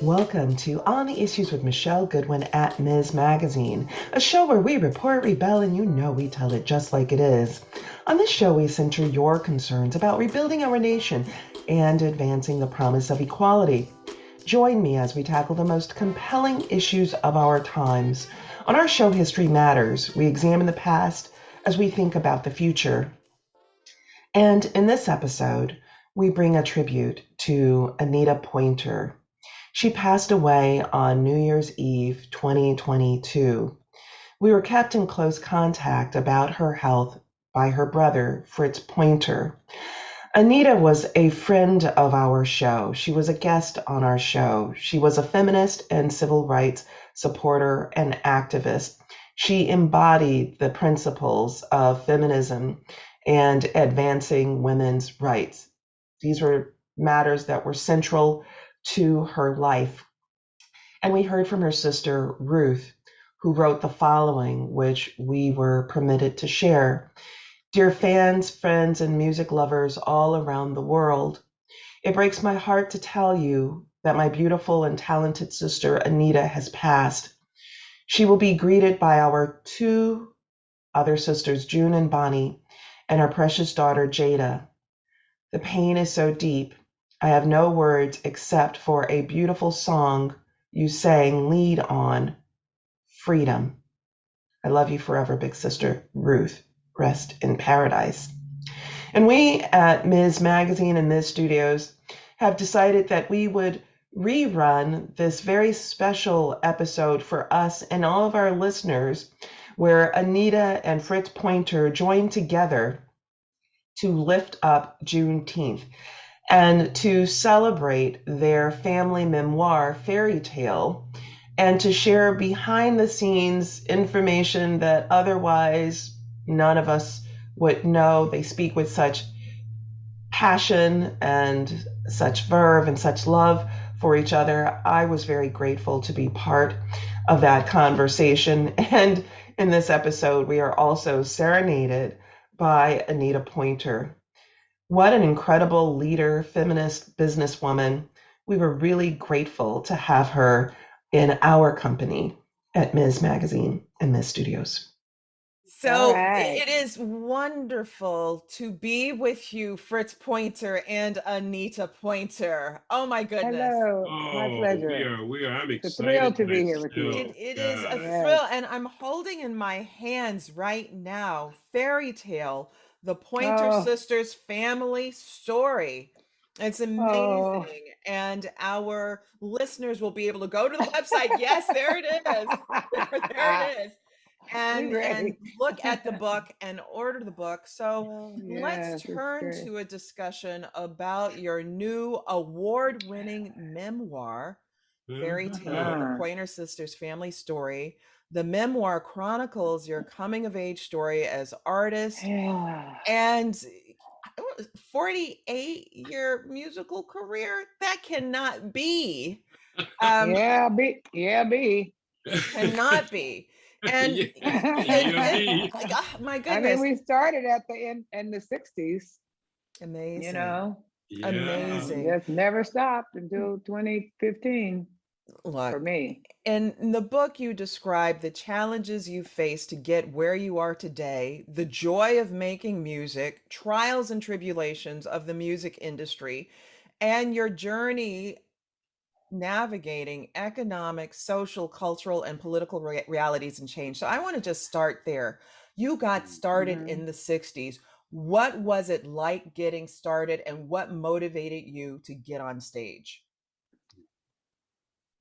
Welcome to On the Issues with Michelle Goodwin at Ms. Magazine, a show where we report, rebel, and you know we tell it just like it is. On this show, we center your concerns about rebuilding our nation and advancing the promise of equality. Join me as we tackle the most compelling issues of our times. On our show, History Matters, we examine the past as we think about the future. And in this episode, we bring a tribute to Anita Pointer. She passed away on New Year's Eve 2022. We were kept in close contact about her health by her brother, Fritz Pointer. Anita was a friend of our show. She was a guest on our show. She was a feminist and civil rights supporter and activist. She embodied the principles of feminism and advancing women's rights. These were matters that were central to her life. And we heard from her sister, Ruth, who wrote the following, which we were permitted to share. Dear fans, friends, and music lovers all around the world, it breaks my heart to tell you that my beautiful and talented sister, Anita, has passed. She will be greeted by our two other sisters, June and Bonnie, and our precious daughter, Jada. The pain is so deep. I have no words except for a beautiful song you sang lead on, Freedom. I love you forever, big sister, Ruth. Rest in paradise. And we at Ms. Magazine and Ms. Studios have decided that we would rerun this very special episode for us and all of our listeners, where Anita and Fritz Pointer joined together to lift up Juneteenth and to celebrate their family memoir, Fairy Tale, and to share behind the scenes information that otherwise none of us would know. They speak with such passion and such verve and such love for each other. I was very grateful to be part of that conversation. And in this episode, we are also serenaded by Anita Pointer. What an incredible leader, feminist businesswoman. We were really grateful to have her in our company at Ms. Magazine and Ms. Studios. All So right. it is wonderful to be with you, Fritz Pointer and Anita Pointer. Oh my goodness. Hello. My Oh, pleasure. I'm It's a thrill excited to be here with you. myself. It is a God. Yes. thrill, and I'm holding in my hands right now Fairy Tale, the Pointer Oh, Sisters family story. It's oh, amazing. And our listeners will be able to go to the website. Yes, there it is. There it is. we And ready. look at the book and order the book. So Oh, let's yes, it's turn great. to a discussion about your new award-winning memoir, Fairy Tale, the Uh-huh. Uh, Pointer Sisters family story. The memoir chronicles your coming of age story as artist yeah. and 48-year musical career. That cannot be. Um, Yeah, B. Yeah, B. cannot be. And Yeah, yeah, it, me. my I mean, goodness, we started at the end in the 60s, you amazing, know, Yeah. and amazing. just never stopped until 2015 for Look, me. in the book, you describe the challenges you faced to get where you are today, the joy of making music, trials and tribulations of the music industry, and your journey navigating economic, social, cultural, and political realities and change. So I want to just start there. You got started Mhm. in the 60s. What was it like getting started, and what motivated you to get on stage?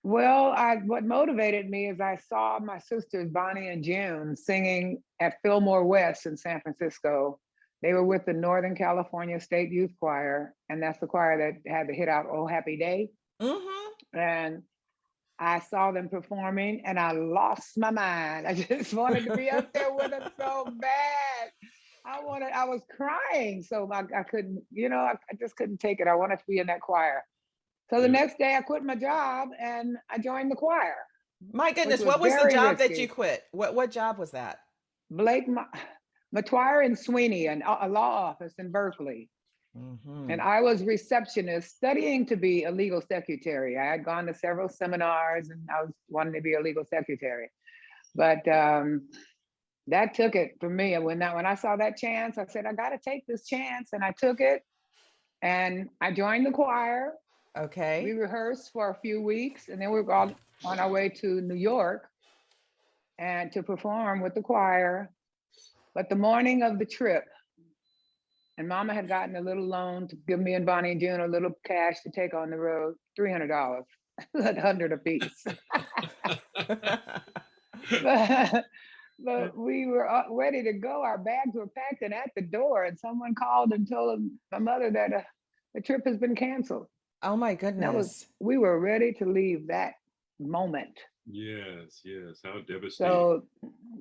Well, I what motivated me is I saw my sisters Bonnie and June singing at Fillmore West in San Francisco. They were with the Northern California State Youth Choir, and that's the choir that had the hit out "Oh Happy Day." Mm-hmm. And I saw them performing, and I lost my mind. I just wanted to be up there with them so bad. I was crying, so I couldn't, I just couldn't take it. I wanted to be in that choir. So the Yeah. next day I quit my job and I joined the choir, My which goodness, was what was the very job that you risky. quit? What job was that? Blake Matuire and Sweeney, and a law office in Berkeley. And I was receptionist studying to be a legal secretary. I had gone to several seminars and I was wanting to be a legal secretary. But that took it for me. And when I saw that chance, I said, I got to take this chance. And I took it and I joined the choir. Okay. We rehearsed for a few weeks and then we were on our way to New York and to perform with the choir. But the morning of the trip, and Mama had gotten a little loan to give me and Bonnie and June a little cash to take on the road, $300, $100 a piece. But we were ready to go. Our bags were packed and at the door, and someone called and told my mother that the trip has been canceled. Oh my goodness. We were ready to leave that moment. Yes, how devastating. So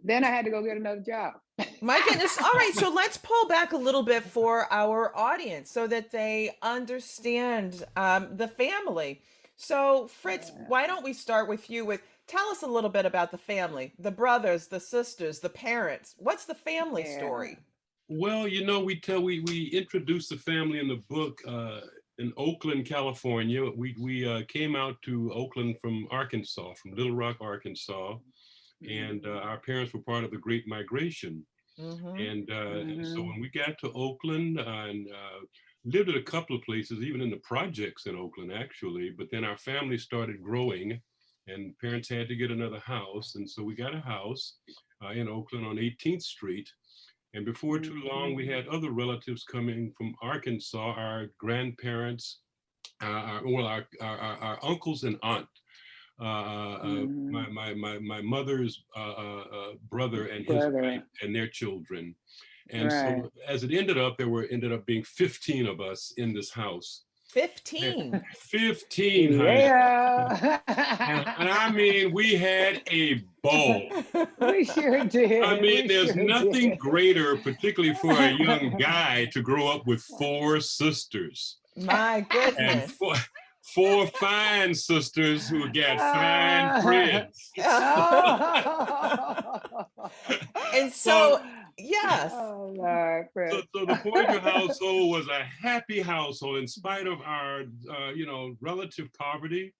then I had to go get another job. My goodness. All right, so let's pull back a little bit for our audience so that they understand the family. So Fritz, why don't we start with you tell us a little bit about the family, the brothers, the sisters, the parents. What's the family story? Well, we introduced the family in the book in Oakland, California. We came out to Oakland from Arkansas, from Little Rock, Arkansas. And our parents were part of the Great Migration. And so when we got to Oakland and lived at a couple of places, even in the projects in Oakland, actually, but then our family started growing and parents had to get another house. And so we got a house in Oakland on 18th Street. And before too long, we had other relatives coming from Arkansas, our grandparents, our uncles and aunt. My mother's brother and his wife and their children. And so as it ended up being 15 of us in this house. 15. 15. Yeah. And I mean, we had a ball. We sure did. I mean, there's nothing greater, particularly for a young guy, to grow up with 4 sisters. My goodness. And 4 fine sisters who got fine friends. And so, yes. Oh, Lord, so the Pointer household was a happy household in spite of our, relative poverty.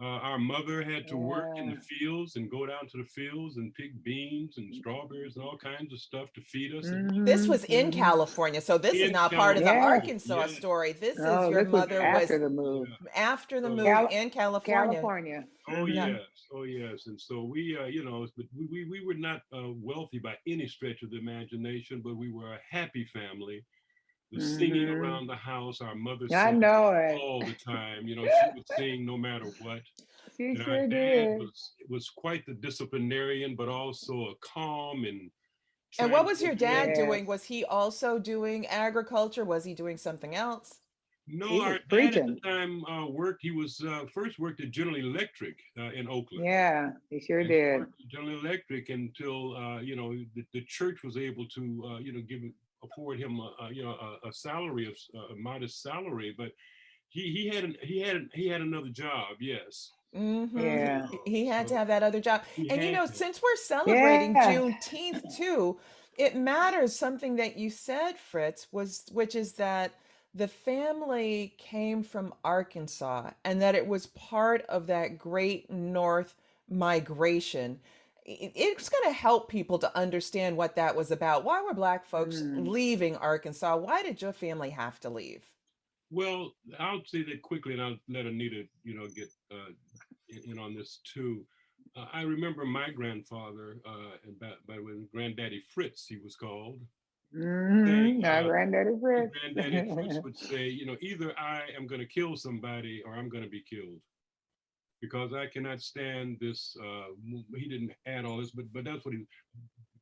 Our mother had to work in the fields and go down to the fields and pick beans and strawberries and all kinds of stuff to feed us. This was in California, so this is not part of the Arkansas story. This is your mother after the move. After the move in California. Oh yes. And so we, we were not wealthy by any stretch of the imagination, but we were a happy family. The singing around the house, our mother sang all the time. She would sing no matter what. She and sure our dad did. was quite the disciplinarian, but also a calm and. And what was your dad doing? Was he also doing agriculture? Was he doing something else? No, our dad at the time worked. He was first worked at General Electric in Oakland. Yeah, he sure did. General Electric until the church was able to afford him a salary of a modest salary, but he had another job. Yes. Yeah, he had to have that other job. And since we're celebrating Juneteenth too, it matters something that you said, Fritz, which is that the family came from Arkansas and that it was part of that great North migration. It's going to help people to understand what that was about. Why were Black folks leaving Arkansas? Why did your family have to leave? Well, I'll say that quickly, and I'll let Anita, get in on this too. I remember my grandfather, by when Granddaddy Fritz, he was called. Saying, Granddaddy Fritz. Granddaddy Fritz would say, either I am going to kill somebody or I'm going to be killed. Because I cannot stand this. He didn't add all this, but that's what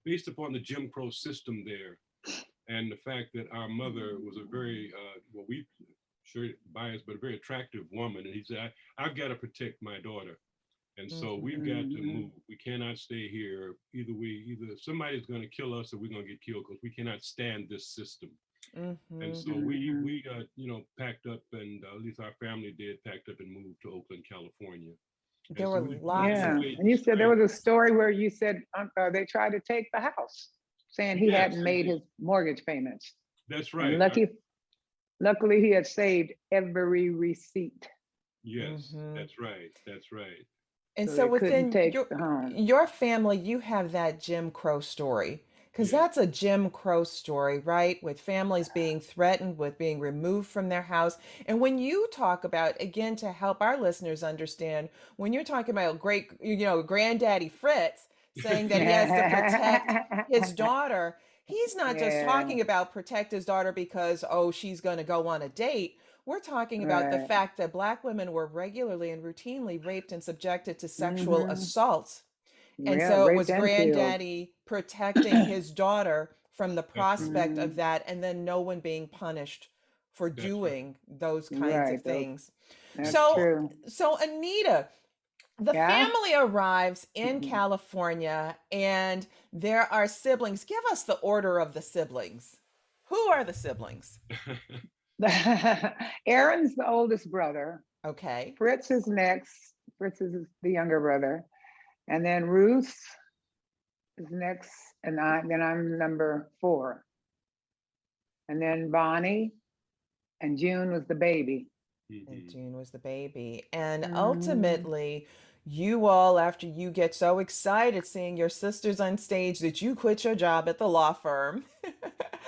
based upon the Jim Crow system there, and the fact that our mother was a very, biased, but a very attractive woman. And he said, I've got to protect my daughter. And so we've got to move. We cannot stay here. Either somebody's going to kill us or we're going to get killed because we cannot stand this system. And so we packed up, and at least our family did, packed up and moved to Oakland, California. There were lots of. And you said there was a story where you said they tried to take the house, saying he hadn't made his mortgage payments. That's right. And luckily he had saved every receipt, Yes, Mhm. that's right. That's right. And so so they couldn't within take the home. your family, you have that Jim Crow story. Because Yeah. that's a Jim Crow story, right? With families being threatened with being removed from their house. And when you talk about, again, to help our listeners understand, when you're talking about granddaddy Fritz saying that he has to protect his daughter, he's not just Yeah, talking about protect his daughter because, oh, she's going to go on a date. We're talking about the right. fact that Black women were regularly and routinely raped and subjected to sexual Hmm. assault. And Yeah, so it was raped and killed. granddaddy protecting his daughter from the That's right. prospect of Hmm. that, and then no one being punished for That's right. doing those kinds of Right, things. that's So, true. so Anita, the Yeah. family arrives in California and there are siblings. Give us the order of the siblings. Who are the siblings? Aaron's the oldest brother. Okay. Fritz is next. Fritz is the younger brother. And then Ruth is next. And then I'm number 4. And then Bonnie and June was the baby. And Mhm. June was the baby. And Hmm. ultimately, you all, after you get so excited seeing your sisters on stage, that you quit your job at the law firm.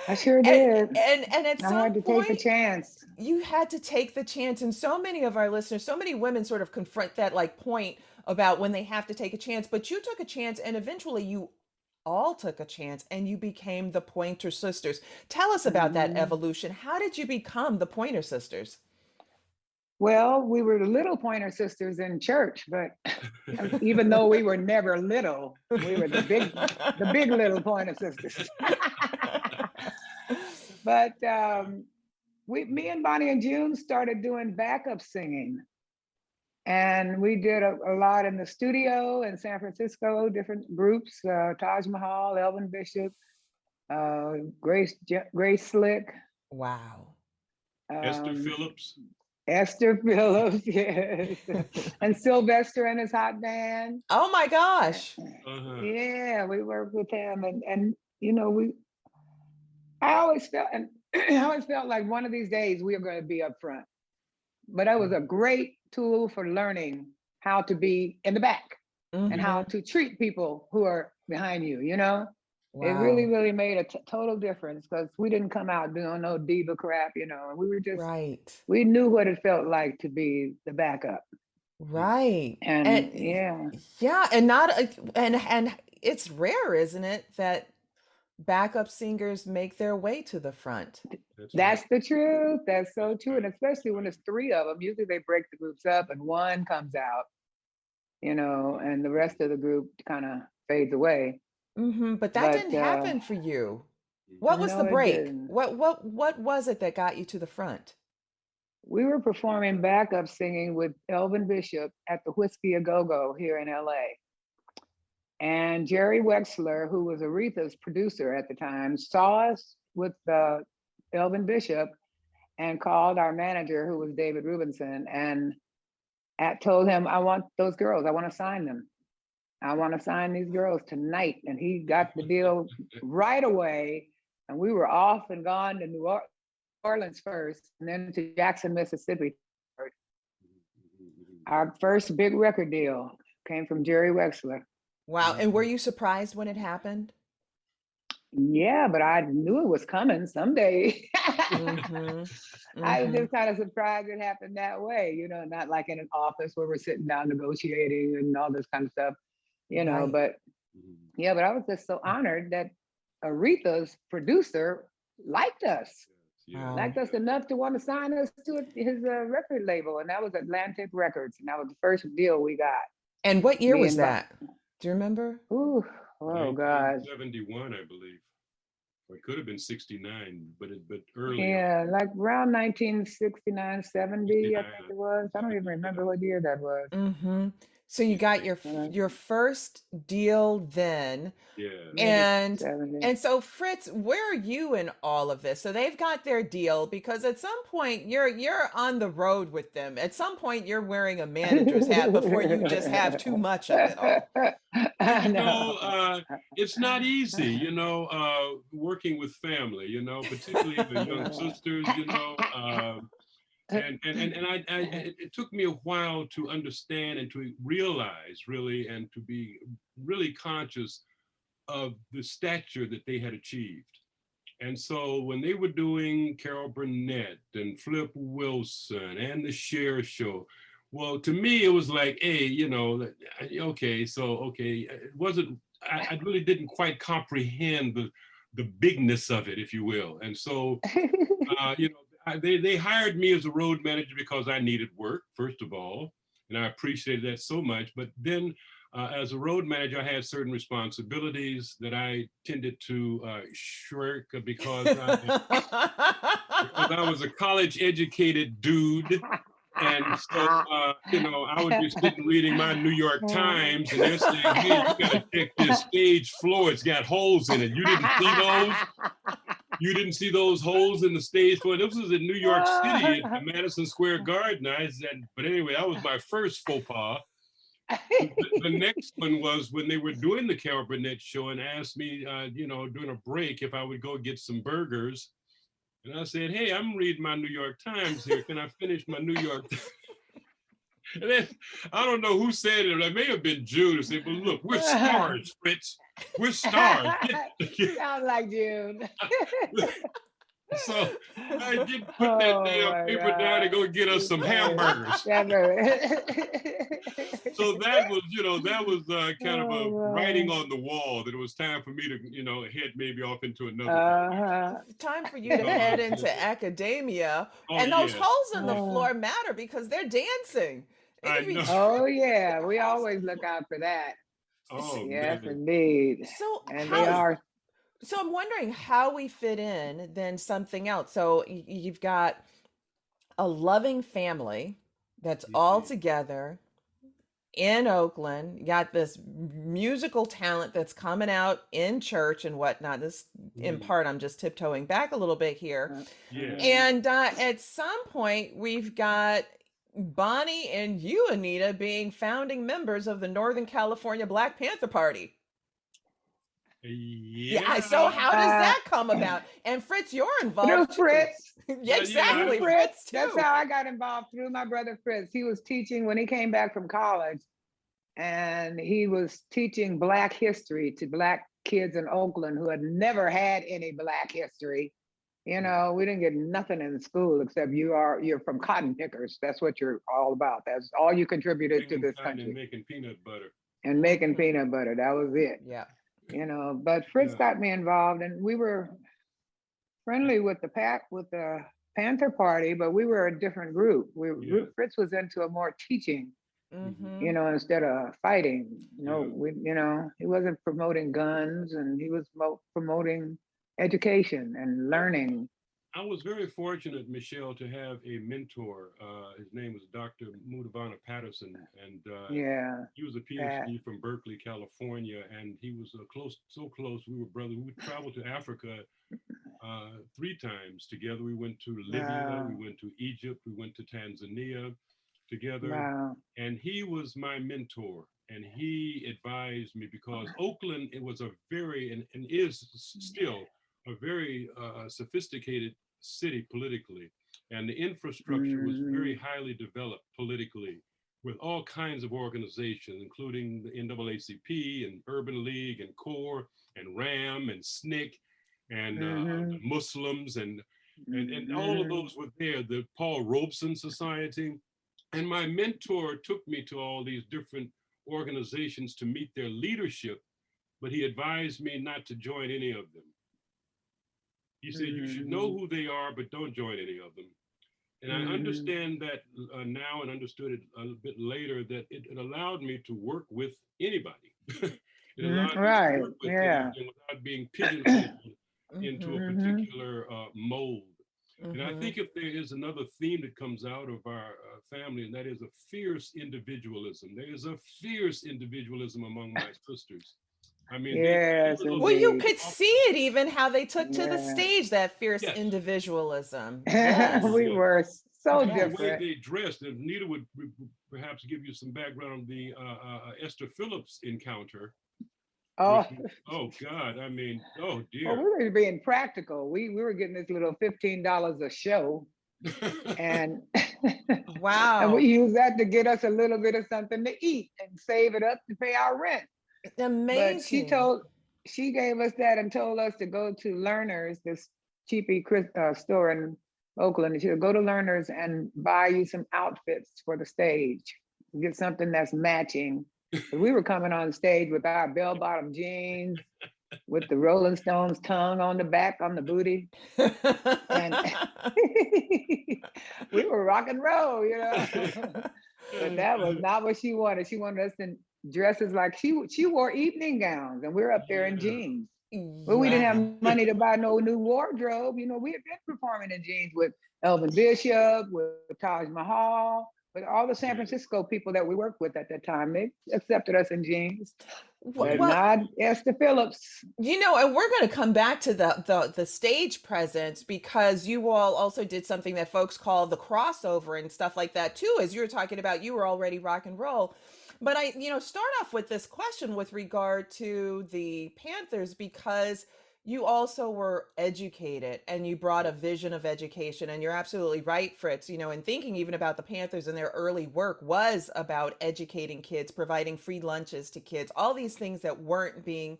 I sure and, did. and at I some had to take the point, chance. you had to take the chance. And so many of our listeners, so many women sort of confront that like point about when they have to take a chance. But you took a chance, and eventually you all took a chance and you became the Pointer Sisters. Tell us about that Hmm. evolution. How did you become the Pointer Sisters? Well, we were the little Pointer Sisters in church, but even though we were never little, we were the big little Pointer Sisters. But me and Bonnie and June started doing backup singing, and we did a lot in the studio in San Francisco, different groups, Taj Mahal, Elvin Bishop, uh, Grace Slick, Wow. Esther um, Phillips. Esther Phillips, yes, and Sylvester and his hot band. Oh my gosh. Uh-huh. Yeah, we worked with him, and we. I always felt, and I always felt like one of these days we are going to be up front. But that was a great tool for learning how to be in the back and how Mm-hmm. to treat people who are behind you. It really, Wow. really made a total difference because we didn't come out doing no diva crap. We were just Right. we knew what it felt like to be the backup, Right. and And yeah. yeah, and not and it's rare, isn't it, that backup singers make their way to the front. That's right. That's the truth. That's so That's true. And right. especially That's when right. it's 3 of them, usually they break the groups up and one comes out, and the rest of the group kind of fades away. But that But didn't happen for you. What Mhm. was the no, it break? didn't. What was it that got you to the front? We were performing backup singing with Elvin Bishop at the Whiskey A Go Go here in LA. And Jerry Wexler, who was Aretha's producer at the time, saw us with Elvin Bishop and called our manager, who was David Rubinson, and told him, I want those girls. I want to sign them. I want to sign these girls tonight. And he got the deal right away. And we were off and gone to New Orleans first, and then to Jackson, Mississippi. Our first big record deal came from Jerry Wexler. Wow. And were Mhm. you surprised when it happened? Yeah, but I knew it was coming someday. Mm-hmm. I was Mm-hmm. just kind of surprised it happened that way, not like in an office where we're sitting down negotiating and all this kind of stuff, Right. but Mhm. yeah, but I was just so honored that Aretha's producer liked us, Yes. Wow. liked us enough to want to sign us to his record label. And that was Atlantic Records. And that was the first deal we got. And what year Me was and, that? Do you remember? ooh, oh God. 1971, I believe. Or it could have been 69, but early on. Yeah, like around 1969, 70, I 69, think it was. I don't even 70, yeah. remember what year that was. Mm-hmm. So you got your Uh, your first deal then. Yeah. Mid And 70s. and so Fritz, where are you in all of this? So they've got their deal because at some point you're on the road with them. At some point you're wearing a manager's hat before you just have too much of it all. Well, I know. it's not easy, working with family, particularly the young sisters, it took me a while to understand and to realize really, and to be really conscious of the stature that they had achieved. And so when they were doing Carol Burnett and Flip Wilson and the Cher Show, well, to me, it was like, hey, okay, it wasn't, I really didn't quite comprehend the bigness of it, if you will. And so, they hired me as a road manager because I needed work, first of all, and I appreciated that so much. But then as a road manager, I had certain responsibilities that I tended to shirk because I was a college educated dude. And so, I would be sitting reading my New York Times and they're saying, hey, you got to check this stage floor. It's got holes in it. You didn't see those? You didn't see those holes in the stage floor? This was in New York City at the Madison Square Garden. But anyway, that was my first faux pas. The next one was when they were doing the Carol Burnett show and asked me, during a break, if I would go get some burgers. And I said, hey, I'm reading my New York Times here. Can I finish my New York Times? And then, I don't know who said it. It may have been June. I said, but look, we're stars, Fritz. We're stars. Sounds like June. So I did put that damn paper down and go get us some hamburgers. So that was kind of a writing on the wall that it was time for me to, head maybe off into another. Time for you to head into academia. And those holes in the floor matter because they're dancing. I know. Oh yeah, we always look out for that. Oh yes, man. indeed. So and they are. So I'm wondering how we fit in then something else. So you've got a loving family that's all together in Oakland. You got this musical talent that's coming out in church and whatnot. This, in part, I'm just tiptoeing back a little bit here. Yeah. And at some point, we've got Bonnie and you, Anita, being founding members of the Northern California Black Panther Party. Yeah. So how does that come about? And Fritz, you're involved. Fritz. Yeah, exactly. Fritz too. That's how I got involved, through my brother Fritz. He was teaching when he came back from college, and he was teaching Black history to Black kids in Oakland who had never had any Black history. We didn't get nothing in school except you're from cotton pickers. That's what you're all about. That's all you contributed to this country. And making peanut butter. And making peanut butter. That was it. Yeah. But Fritz got me involved, and we were friendly with the Panther Party, but we were a different group. Fritz was into a more teaching, instead of fighting. He wasn't promoting guns, and he was promoting education and learning. I was very fortunate, Michelle, to have a mentor. His name was Dr. Mudavana Patterson, and he was a PhD from Berkeley, California, and he was so close. We were brothers. We traveled to Africa 3 times together. We went to Libya, we went to Egypt, we went to Tanzania together, and he was my mentor. And he advised me because Oakland, it was a very, and is still a very sophisticated city politically, and the infrastructure was very highly developed politically, with all kinds of organizations, including the NAACP and Urban League and CORE and RAM and SNCC and the Muslims and all of those were there. The Paul Robeson Society, and my mentor took me to all these different organizations to meet their leadership, but he advised me not to join any of them. He said, you should know who they are, but don't join any of them. And I understand that now, and understood it a bit later, that it allowed me to work with anybody. It allowed me to work with anything without being pigeonholed into a particular mold. And I think if there is another theme that comes out of our family, and that is a fierce individualism. There is a fierce individualism among my sisters. I mean, Yes, even though Well, you indeed. could see it even how they took to the Yeah. stage, that fierce yes, individualism. Yes. oh We yes, were so and the Yes. way different. they dressed. And Nita would perhaps give you some background on the Esther Phillips encounter. Oh, Oh God, I mean, oh well, dear. we were being practical. We were getting this little $15 a show, and and we Wow. used that to get us a little bit of something to eat and save it up to pay our rent. But Amazing. she gave us that and told us to go to Learners, this cheapy store in Oakland. And she would go to Learners and buy you some outfits for the stage, get something that's matching. 'Cause we were coming on stage with our bell-bottom jeans, with the Rolling Stones tongue on the back on the booty, and we were rock and roll, you know. But that was not what she wanted. She wanted us in dresses like she wore evening gowns, and we're up there in Yeah. jeans. But we didn't Yeah. have money to buy no new wardrobe. You know, we had been performing in jeans with Elvin Bishop, with Taj Mahal, with all the San Francisco people that we worked with at that time. They accepted us in jeans, but Well, not Esther Phillips. and we're going to come back to the stage presence, because you all also did something that folks call the crossover and stuff like that too. As you were talking about, you were already rock and roll. But I, start off with this question with regard to the Panthers, because you also were educated and you brought a vision of education. And you're absolutely right, Fritz. And thinking even about the Panthers and their early work was about educating kids, providing free lunches to kids, all these things that weren't being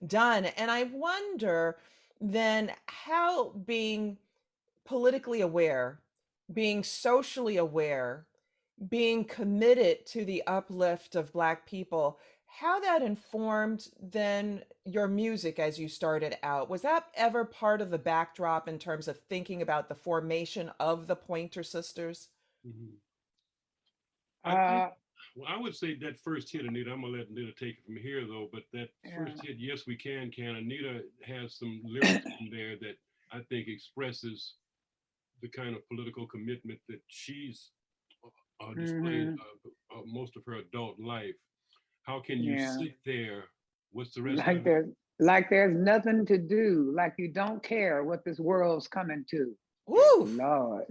done. And I wonder then how being politically aware, being socially aware, being committed to the uplift of Black people, how that informed then your music as you started out. Was that ever part of the backdrop in terms of thinking about the formation of the Pointer Sisters? Mhm. I think, Uh, well, I would say that first hit, Anita, I'm gonna let Anita take it from here though, but that yeah. first hit, Yes We Can, Anita has some lyrics in there that I think expresses the kind of political commitment that she's displayed most of her adult life. How can you Yeah. sit there? What's the rest Like of it? there's nothing to do, like you don't care what this world's coming to. Woo! Lord.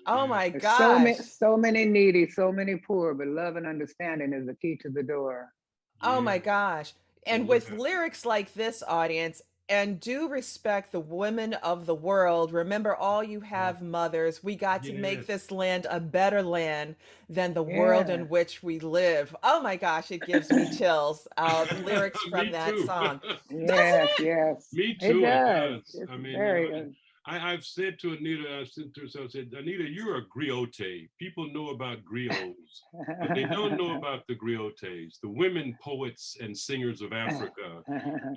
Oh Yeah. my There's gosh. so many needy, so many poor, but love and understanding is the key to the door. Oh my Yeah. gosh. And with Yeah. lyrics like this, audience, and do respect the women of the world. Remember, all you have mothers. We got to make Yes. this land a better land than the world Yeah. in which we live. Oh my gosh, it gives me chills. Lyrics from Me that too. song. Doesn't Yes, it? yes. Me It too. It does. does. It's I mean, very I've said to Anita, I've said to her, so I said, Anita, you're a griot. People know about griots, but they don't know about the griotes, the women poets and singers of Africa.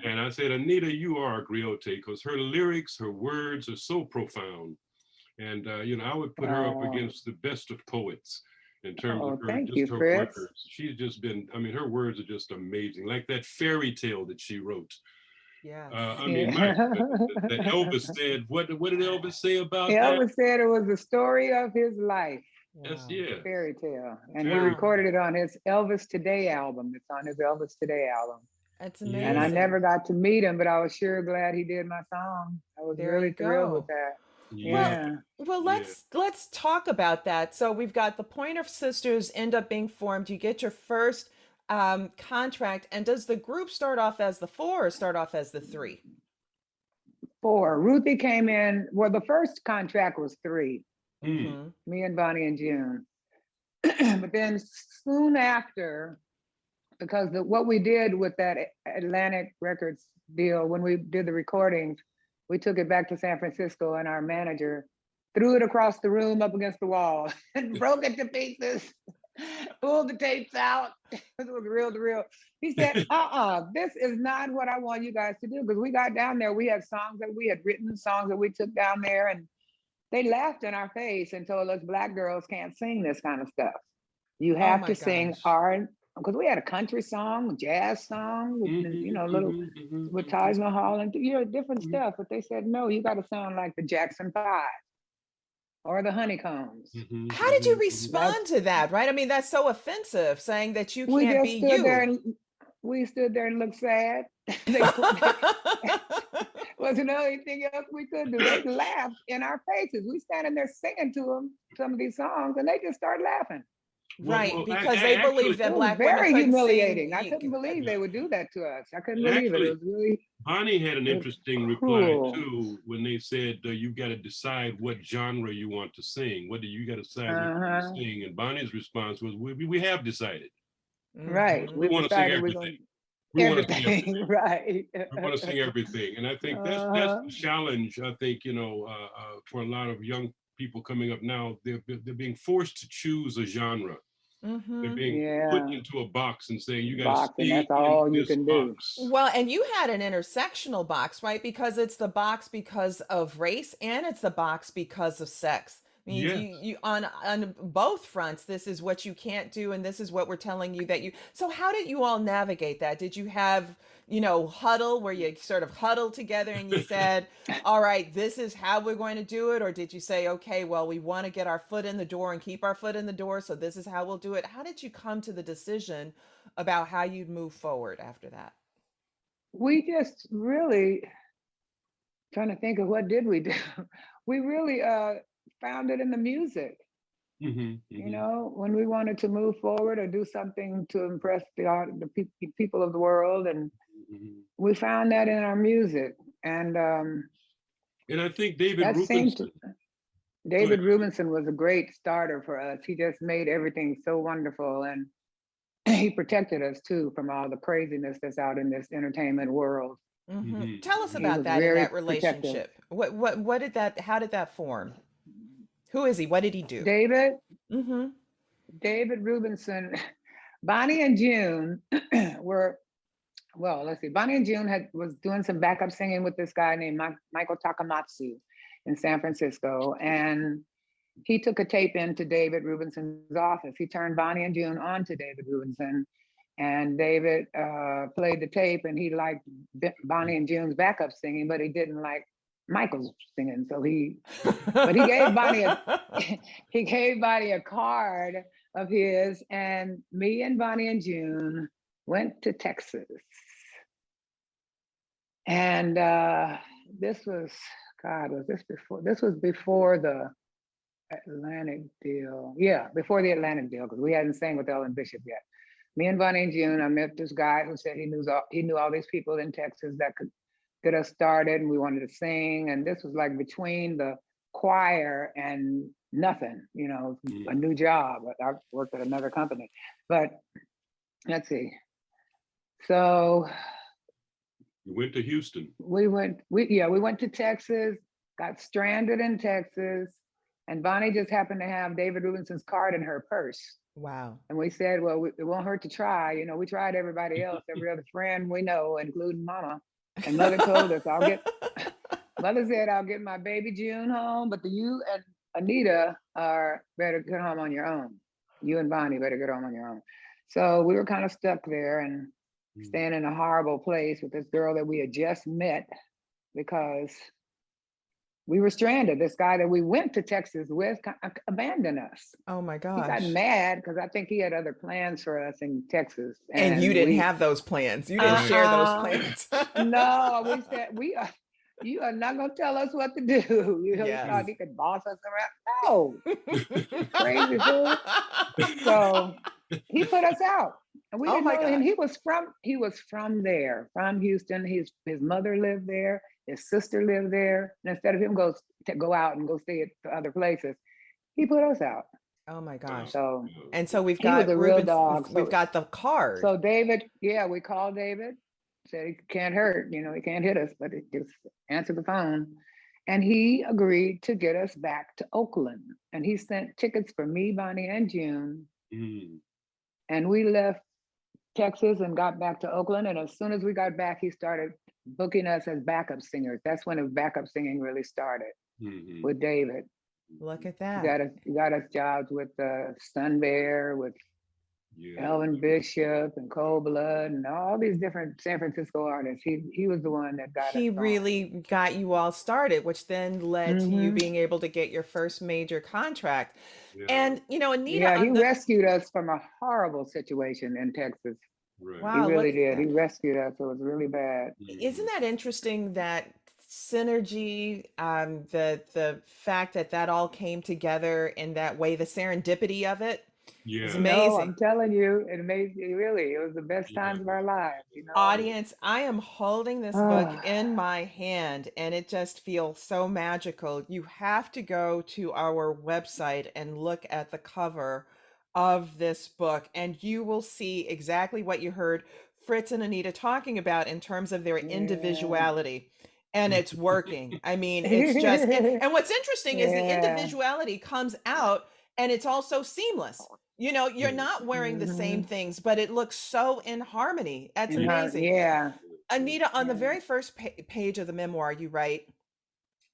And I said, Anita, you are a griot because her lyrics, her words are so profound. And, I would put her up Oh, against the best of poets in terms of thank just you, her Fritz. words. She's just been, her words are just amazing. Like that fairy tale that she wrote. Yes. My Yeah. goodness, that Elvis said, what did Elvis say about that? Elvis said it was the story of his life, Yes, Wow. yeah. fairy tale. And he Very Wow. recorded it on his Elvis Today album. It's on his Elvis Today album. That's And I Yeah. never amazing. got to meet him, but I was sure glad he did my song. I was There you really thrilled with go. that. Yeah. Yeah. Well, Yeah. let's talk about that. So we've got the Pointer Sisters end up being formed. You get your first contract, and does the group start off as the four or start off as the three? 4. Ruthie came in. Well, the first contract was 3. Mm-hmm. Me and Bonnie and June. But then soon after, because what we did with that Atlantic Records deal, when we did the recordings, we took it back to San Francisco, and our manager threw it across the room up against the wall and broke it to pieces, pulled the tapes out. It was real to real. He said, this is not what I want you guys to do. Because we got down there, we had songs that we had written, songs that we took down there, and they laughed in our face and told us Black girls can't sing this kind of stuff. You Oh have my to sing gosh. because we had a country song, jazz song, with, little with Taj Mahal and different stuff. But they said, no, you got to sound like the Jackson 5. or the honeycombs. How did you That's respond to that, right? I mean, that's so offensive, saying that you We can't just be stood there you. and we stood there and looked sad. They wasn't anything else we could do. They laughed in our faces. We standing there singing to them some of these songs, and they just started laughing. Right, well, because they believe It that was black women very couldn't humiliating. I sing. couldn't believe they would do that to us. I couldn't believe it. It actually, was really, Bonnie had an it was interesting reply cruel. too when they said you got to decide what genre you want to sing. What do you got to decide what you want to Uh-huh. sing? And Bonnie's response was, "We have decided. Right. Mhm. We We've want to sing decided we're everything. going We want to sing everything. everything. Right. We want to sing everything." And I think that's Uh-huh. the challenge. I think for a lot of young people coming up now, they're being forced to choose a genre. They're being put Yeah. into a box and saying you got to Box, and stay that's in all you this can do. box. Well, and you had an intersectional box, right? Because it's the box because of race and it's the box because of sex. I mean, Yes. you on both fronts, this is what you can't do, and this is what we're telling you that you. So, how did you all navigate that? Did you have, huddle where you sort of huddled together and you said, all right, this is how we're going to do it? Or did you say, okay, well, we want to get our foot in the door and keep our foot in the door, so this is how we'll do it? How did you come to the decision about how you'd move forward after that? We just really trying to think of what did we do. We really found it in the music. When we wanted to move forward or do something to impress the people of the world, and we found that in our music. And I think David that seemed Rubinson. David Rubinson was a great starter for us. He just made everything so wonderful, and he protected us too from all the craziness that's out in this entertainment world. Tell us He about was that in very that protective. relationship. What did that? How did that form? Who is he? What did he do? David Mm-hmm. David Rubinson, Bonnie and June were, well, let's see. Bonnie and June was doing some backup singing with this guy named Michael Takamatsu in San Francisco, and he took a tape into David Rubinson's office. He turned Bonnie and June on to David Rubinson, and David played the tape, and he liked Bonnie and June's backup singing, but he didn't like Michael's singing. So he gave Bonnie a card of his, and me and Bonnie and June went to Texas. And this was before the Atlantic deal. Yeah, before the Atlantic deal, because we hadn't sang with Ellen Bishop yet. Me and Bonnie and June, I met this guy who said he knew all these people in Texas that could get us started, and we wanted to sing. And this was like between the choir and nothing, a new job. I worked at another company, but let's see. So you went to Houston. We went to Texas, got stranded in Texas, and Bonnie just happened to have David Rubinson's card in her purse. Wow. And we said, well, it won't hurt to try. We tried everybody else, every other friend we know, including Mama. And Mother told us, Mother said, I'll get my baby June home, but you and Anita better get home on your own. You and Bonnie better get home on your own. So we were kind of stuck there and staying in a horrible place with this girl that we had just met because we were stranded. This guy that we went to Texas with abandoned us. Oh my He gosh. got mad because I think he had other plans for us in Texas. And you didn't have those plans. You didn't share those plans. No, we said, you are not going to tell us what to do. He thought he could boss us around. No, crazy fool. So he put us out. And we didn't know him. He was from there, from Houston. His mother lived there. His sister lived there. And instead of him go out and go stay at other places, he put us out. Oh my gosh. So we've got a real dog. We've got the card. So David, we called David, said he can't hurt, he can't hit us, but he just answered the phone. And he agreed to get us back to Oakland. And he sent tickets for me, Bonnie, and June. And we left Texas and got back to Oakland. And as soon as we got back, he started booking us as backup singers. That's when his backup singing really started with David. Look at that. He got us jobs with Sun Bear, with Yeah. Elvin Bishop and Cold Blood and all these different San Francisco artists. He was the one that got us He going. really got you all started, which then led to you Hmm. being able to get your first major contract. Yeah. And, Anita, Yeah, he on the rescued us from a horrible situation in Texas. Right. He wow, really look at did. He that. rescued us. It was really bad. Isn't Mhm. that interesting that synergy, the fact that that all came together in that way, the serendipity of it is Yeah. No, amazing. I'm telling you, it was the best Yeah. times of our lives, you know. Yeah. Audience, I am holding this book Ah, in my hand and it just feels so magical. You have to go to our website and look at the cover of this book, and you will see exactly what you heard Fritz and Anita talking about in terms of their yeah. individuality. And it's working. I mean, it's just, and what's interesting is the Yeah. individuality comes out and it's also seamless. You're Yeah. not wearing the same Hmm. things, but it looks so in harmony. That's And her, amazing. yeah. Anita, on the Yeah. very first page of the memoir, you write,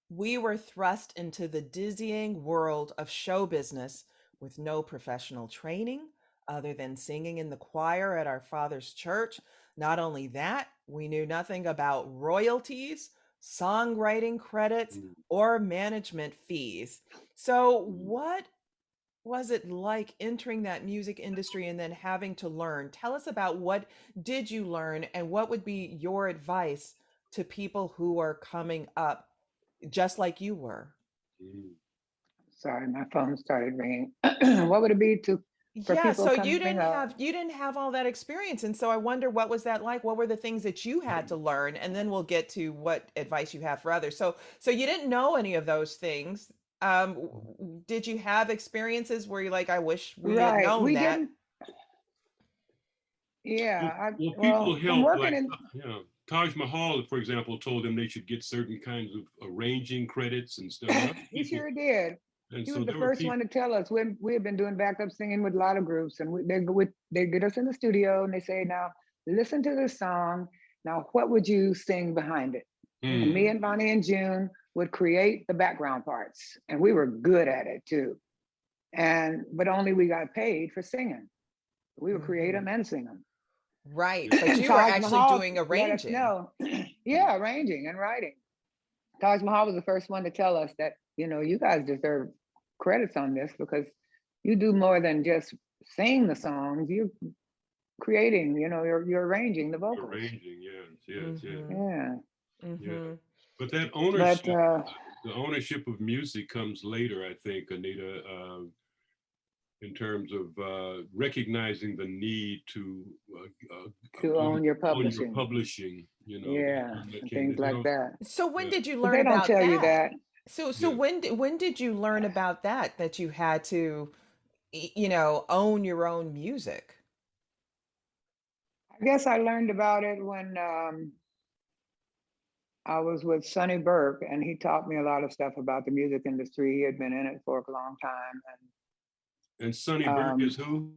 we were thrust into the dizzying world of show business with no professional training other than singing in the choir at our father's church. Not only that, we knew nothing about royalties, songwriting credits, Mm, or management fees. So, mm. what was it like entering that music industry and then having to learn? Tell us about what did you learn and what would be your advice to people who are coming up just like you were? Mm. Sorry, my phone started ringing. What would it be to for Yeah, people so you coming didn't up? have you didn't have all that experience, and so I wonder what was that like? What were the things that you had to learn? And then we'll get to what advice you have for others. So you didn't know any of those things. Did you have experiences where you're like, I wish we had Right. known We that? didn't. Yeah. Well, people Well, from help, working like, in, Taj Mahal, for example, told them they should get certain kinds of arranging credits and stuff. And other he people, sure did. and He so was the there were first people. one to tell us when we had been doing backup singing with a lot of groups, and they get us in the studio and they say, "Now listen to this song. Now, what would you sing behind it?" And me Mm, and Bonnie and June would create the background parts, and we were good at it too. And but only we got paid for singing. We would create Mhm. them and sing them. Right, yeah. but you were Taj actually Mahal doing let us arranging. know. Mm, Yeah, arranging and writing. Taj Mahal was the first one to tell us that, you guys deserve credits on this because you do more than just sing the songs. You're creating, you're arranging the vocals. arranging, yes, yes, yes, Mhm. Yeah. yeah. Mhm. But that But ownership, the ownership of music comes later, I think, Anita, in terms of recognizing the need to to own your own your publishing. publishing. Yeah. That And came, things like that. So when yeah, did you But learn they don't about tell you that? that. So yeah. when did you learn about that you had to own your own music? I guess I learned about it when I was with Sonny Burke, and he taught me a lot of stuff about the music industry. He had been in it for a long time, And Sonny and Burke is who?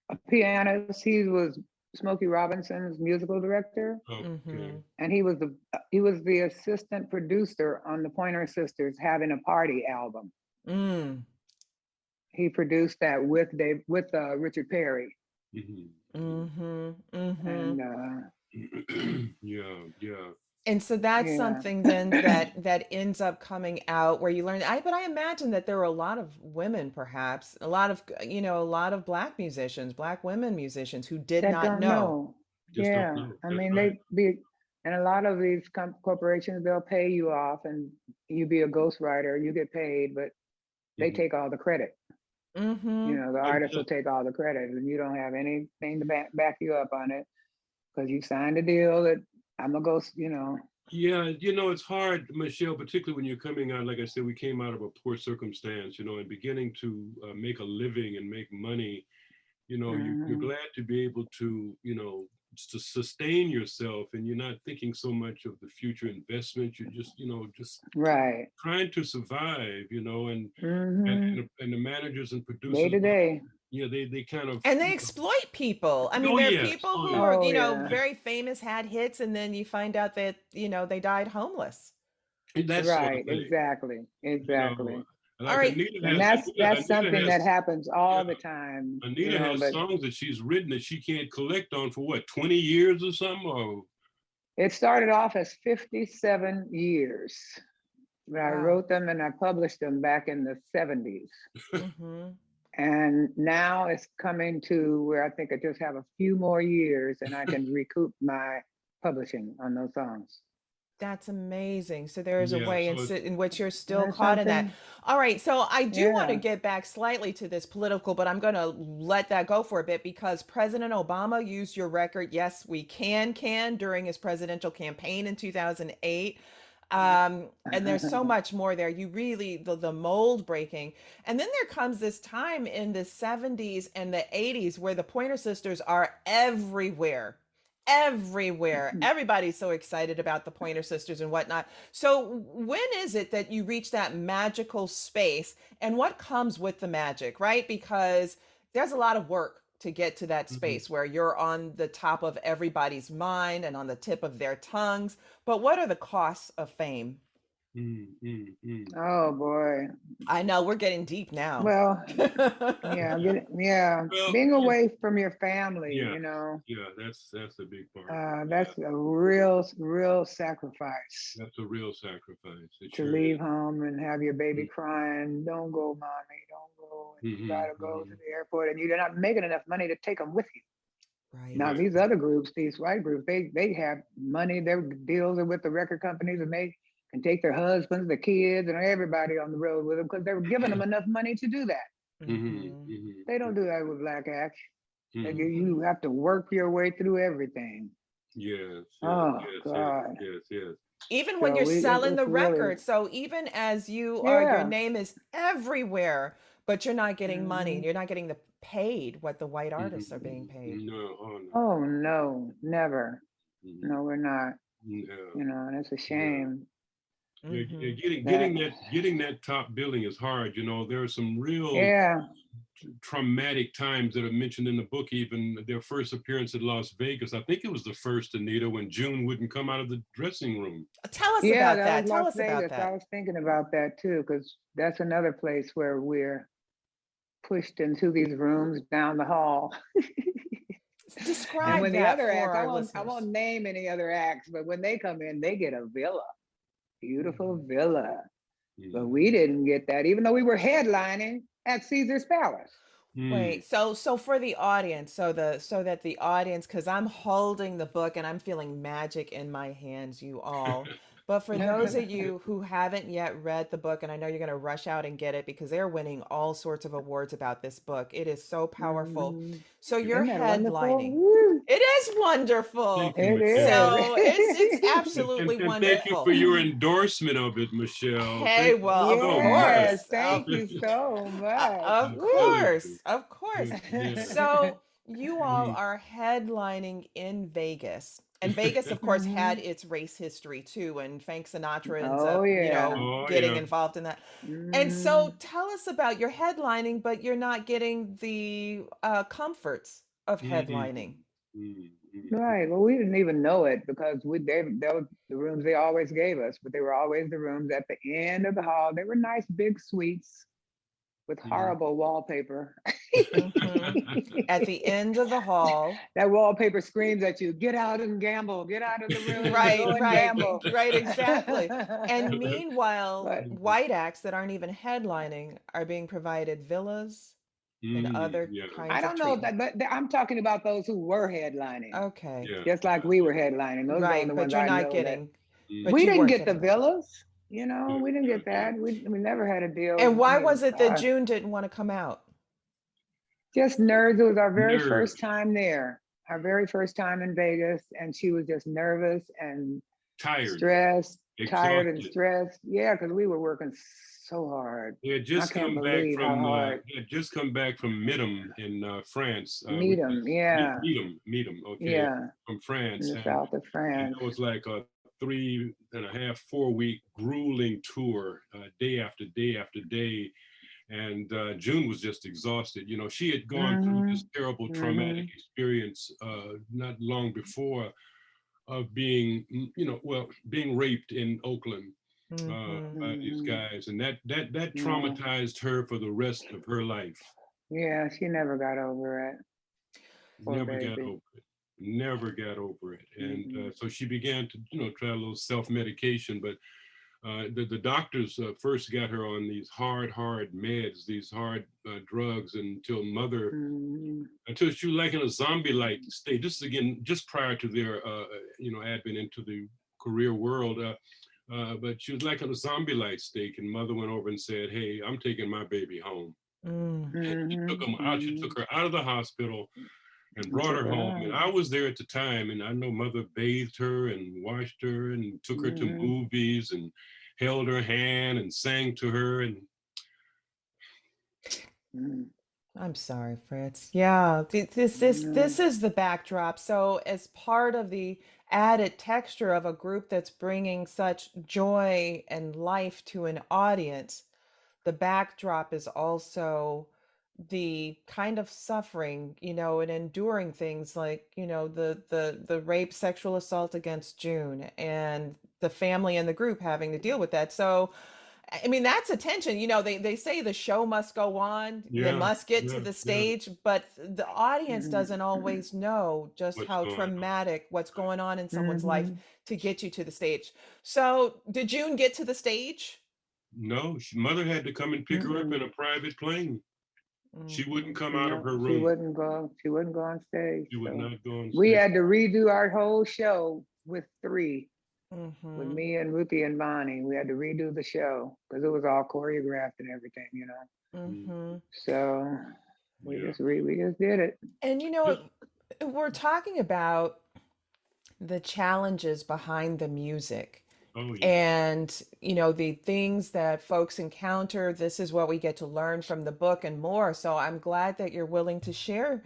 a pianist. He was Smokey Robinson's musical director, Okay. Mhm. and he was the assistant producer on the Pointer Sisters "Having a Party" album. Mm. He produced that with Richard Perry, Mhm. Mhm. Mhm. and Yeah, yeah. And so that's yeah, something then that ends up coming out where you learn. But I imagine that there were a lot of women, perhaps a lot of black musicians, black women musicians who did that not don't know. know. Just don't Yeah, know. I That's mean right. and a lot of these corporations, they'll pay you off, and you be a ghostwriter, you get paid, but they Mhm. take all the credit. Mhm. The Oh, artist yeah. will take all the credit, and you don't have anything to back you up on it because you signed a deal that I'm gonna go. Yeah, it's hard, Michelle, particularly when you're coming out. Like I said, we came out of a poor circumstance, and beginning to make a living and make money. You're Mhm. glad to be able to sustain yourself, and you're not thinking so much of the future investment. You're just Right. trying to survive, and and Hmm. and the managers and Day producers, to day. yeah, they kind of, And they exploit people. I mean, oh there are yes, people oh who yeah, are, Oh yeah. yeah. very famous, had hits, and then you find out that, they died homeless. That sort of Right. thing. Exactly. You know, Exactly. All Like right. And that's something that happens all the time. Anita has songs that she's written that she can't collect on for what, 20 years or something? Or it started off as 57 years. I wrote them and I published them back in the 70s. Mm-hmm. And now it's coming to where I think I just have a few more years and I can recoup my publishing on those songs. That's amazing. So there is a way in which you're still There's caught in that. something- All right. So I do want to Yeah. get back slightly to this political, but I'm going to let that go for a bit because President Obama used your record, Yes, We Can, during his presidential campaign in 2008. And there's so much more there. You really, the mold breaking. And then there comes this time in the 70s and the 80s where the Pointer Sisters are everywhere. Everybody's so excited about the Pointer Sisters and whatnot. So when is it that you reach that magical space, and what comes with the magic, right? Because there's a lot of work to get to that space where you're on the top of everybody's mind and on the tip of their tongues. But what are the costs of fame? Oh boy. I know we're getting deep now. Well, yeah. Well, being away from your family, yeah. you know. Yeah, that's a big part. That's a real sacrifice. That's a real sacrifice. It To sure leave is. home and have your baby crying, don't go, mommy, don't go. And you gotta go to the airport, and you're not making enough money to take them with you. Right. Now these other groups, these white groups, they have money. Their deals are with the record companies, and they can take their husbands, their kids, and everybody on the road with them because they were giving them enough money to do that. They don't do that with black acts. You have to work your way through everything. Yes. Oh yes, God. Yes. Even when So you're selling the it's really- record. So even as you are, your Yeah. name is everywhere, but you're not getting money. You're not getting paid what the white artists are being paid. No, oh no. Oh no, never. No, we're not. No. You know, and it's a shame. Getting that top billing is hard. You know, there are some real traumatic times that are mentioned in the book. Even their first appearance at Las Vegas, I think it was the first, Anita, when June wouldn't come out of the dressing room. Tell us about that. Was Tell Las us about Vegas. that. I was thinking about that too, because that's another place where we're pushed into these rooms down the hall. Describe and when the that other for acts, our I listeners. won't name any other acts, but when they come in, they get a villa, beautiful villa. But we didn't get that, even though we were headlining at Caesar's Palace. Wait, so for the audience, so that the audience, because I'm holding the book and I'm feeling magic in my hands, you all. But for those of you who haven't yet read the book, and I know you're going to rush out and get it because they're winning all sorts of awards about this book. It is so powerful. So you're headlining. It is wonderful. It is. So it's absolutely and wonderful. thank you for your endorsement of it, Michelle. Hey, well, of course. Thank you so much. Of course. So you all are headlining in Vegas. And Vegas, of course, had its race history too, and Frank Sinatra and getting involved in that. And so tell us about your headlining, but you're not getting the comforts of headlining. Right. Well, we didn't even know it because that was the rooms they always gave us, but they were always the rooms at the end of the hall. They were nice big suites with horrible wallpaper. At the end of the hall. That wallpaper screams at you, get out and gamble, get out of the room. Right, exactly. And meanwhile, white acts that aren't even headlining are being provided villas and other kinds of I don't know, but I'm talking about those who were headlining. Okay. Just like we were headlining. Those are the ones you're I not know getting. We didn't get the villas. You know, we didn't get that. We never had a deal. And why was it that June didn't want to come out? Just nerves. It was our very first time there. Our very first time in Vegas. And she was just nervous and stressed, tired and stressed. Yeah, because we were working so hard. They had just come back from Midham in France. Midham, okay. Yeah. From France. In the south of France. It was like a 3.5, 4 week grueling tour, day after day after day. And June was just exhausted. You know, she had gone through this terrible traumatic experience not long before of being, being raped in Oakland. by these guys, and that traumatized her for the rest of her life. Yeah, she never got over it. Poor Never got baby. over it. Never got over it. And so she began to, try a little self-medication, but the doctors first got her on these hard meds, these hard drugs until she was like in a zombie-like state. This is again just prior to their advent into the career world. But she was like in a zombie-like state, and mother went over and said, "Hey, I'm taking my baby home." And she took him out. She took her out of the hospital and brought her home. And I was there at the time, and I know mother bathed her and washed her and took her to movies and held her hand and sang to her. And I'm sorry, Fritz. Yeah, this is the backdrop. So as part of the added texture of a group that's bringing such joy and life to an audience, the backdrop is also the kind of suffering, and enduring things like, the rape, sexual assault against June, and the family and the group having to deal with that. So I mean, that's attention. They say the show must go on. They must get to the stage, but the audience doesn't always know just how traumatic what's going on in someone's life to get you to the stage. So did June get to the stage? No, mother had to come and pick her up in a private plane. She wouldn't come out of her room. She wouldn't go on stage. She would not go on stage. We had to redo our whole show with 3. With me and Ruthie and Bonnie. We had to redo the show because it was all choreographed and everything, So we just did it. And we're talking about the challenges behind the music. And the things that folks encounter. This is what we get to learn from the book and more. So I'm glad that you're willing to share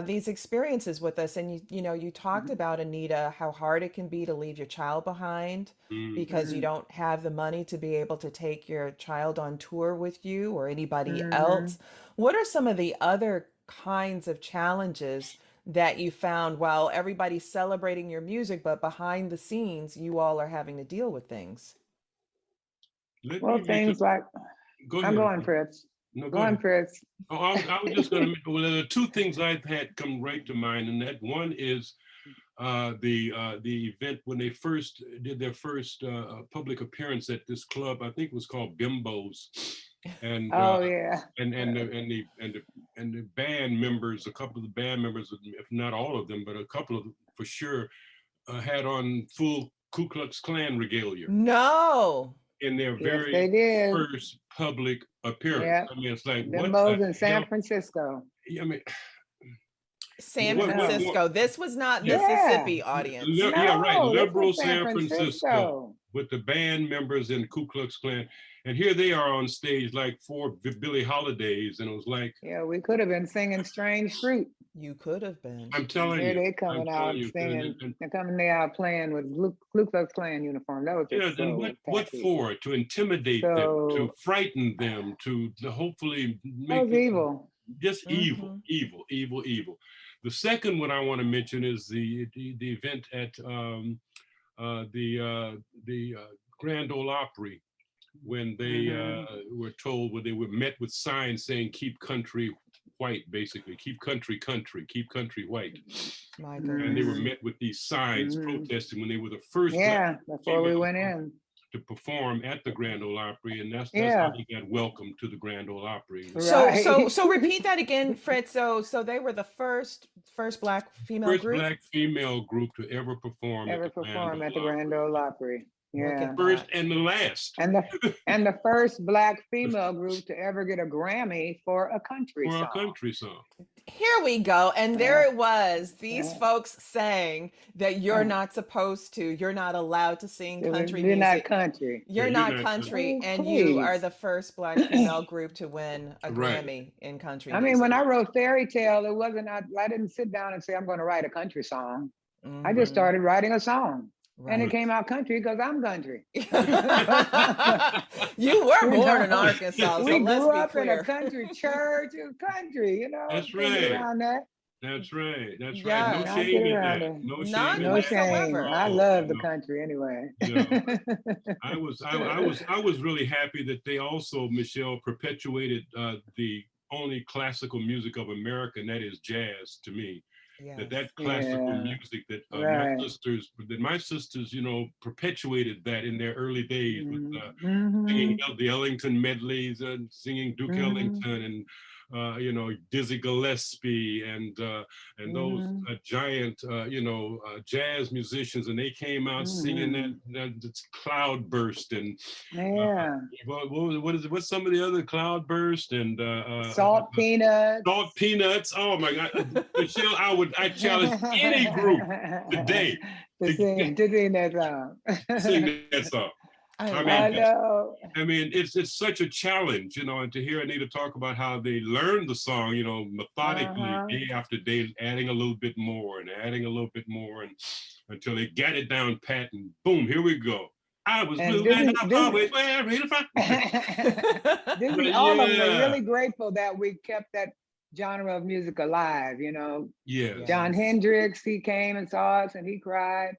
these experiences with us. And you talked about, Anita, how hard it can be to leave your child behind because you don't have the money to be able to take your child on tour with you or anybody else. What are some of the other kinds of challenges that you found while everybody's celebrating your music, but behind the scenes, you all are having to deal with things? Things like, I'm going, Fritz. No, go on, Fritz. I was just going to mention, there are 2 things I've had come right to mind, and that one is the event when they first did their first public appearance at this club. I think it was called Bimbo's, and and the band members, a couple of the band members, if not all of them, but a couple of them for sure, had on full Ku Klux Klan regalia. No. In their very first public appearance. Yep. I mean, it's like Bimbo's in San Francisco. I mean, San Francisco. This was not Mississippi audience. Liberal San Francisco with the band members in Ku Klux Klan. And here they are on stage like 4 Billie Holidays. And it was like, we could have been singing Strange Fruit. You could have been. I'm telling you. They're coming out singing. They're coming out playing with Ku Klux Klan uniform. That was just and what for? To intimidate them, to frighten them, to hopefully make them evil. Just evil. The second one I want to mention is the event at the Grand Ole Opry, when they were told, when they were met with signs saying "Keep country white," basically, "Keep country, keep country white." My goodness. And they were met with these signs protesting when they were the first. Before we went in to perform at the Grand Ole Opry, and that's how they got welcomed to the Grand Ole Opry. So repeat that again, Fred. So they were the first Black female group. First Black female group to ever perform at the Grand Ole Opry. Yeah. First and the last. And the first Black female group to ever get a Grammy for a country song. Here we go. And there it was. These folks saying that you're not supposed to, you're not allowed to sing country music. You're not country. You're not country. And you are the first Black female group to win a Grammy in country music. I mean, when I wrote Fairy Tale, it wasn't, I didn't sit down and say, I'm going to write a country song. I just started writing a song. Right. And it came out country because I'm country. You were born in Arkansas, so we let's grew be up clear. in a country church. It was country, That's right. Around that. That's right. That's right. No Yes. Not get shame in around that. it. No shame None in No that at shame. whatsoever. I all. love the country anyway. You know, I was really happy that they also, Michelle, perpetuated the only classical music of America, and that is jazz to me. Yes. That classical Yeah, music that right. my sisters, you know, perpetuated that in their early days with Mm-hmm. singing the Ellington medleys and singing Duke Mm-hmm. Ellington and you know, Dizzy Gillespie and those Mm-hmm. giant jazz musicians, and they came out singing Mm-hmm. that Cloudburst and uh, Yeah. what's some of the other Cloudburst and Salt peanuts. Salt Peanuts. Oh my God, Michelle, I challenge any group today to to sing that song. sing that song. I I love mean, I it. know. it's such a challenge, you know, and to hear Anita talk about how they learned the song, you know, methodically, Uh-huh. day after day, adding a little bit more and adding a little bit more, and until they got it down pat, and boom, here we go. I was And blue and I this always wear it. But all of them are yeah, really grateful that we kept that genre of music alive, you know. yes, John Yes. Hendricks, he came and saw us and he cried.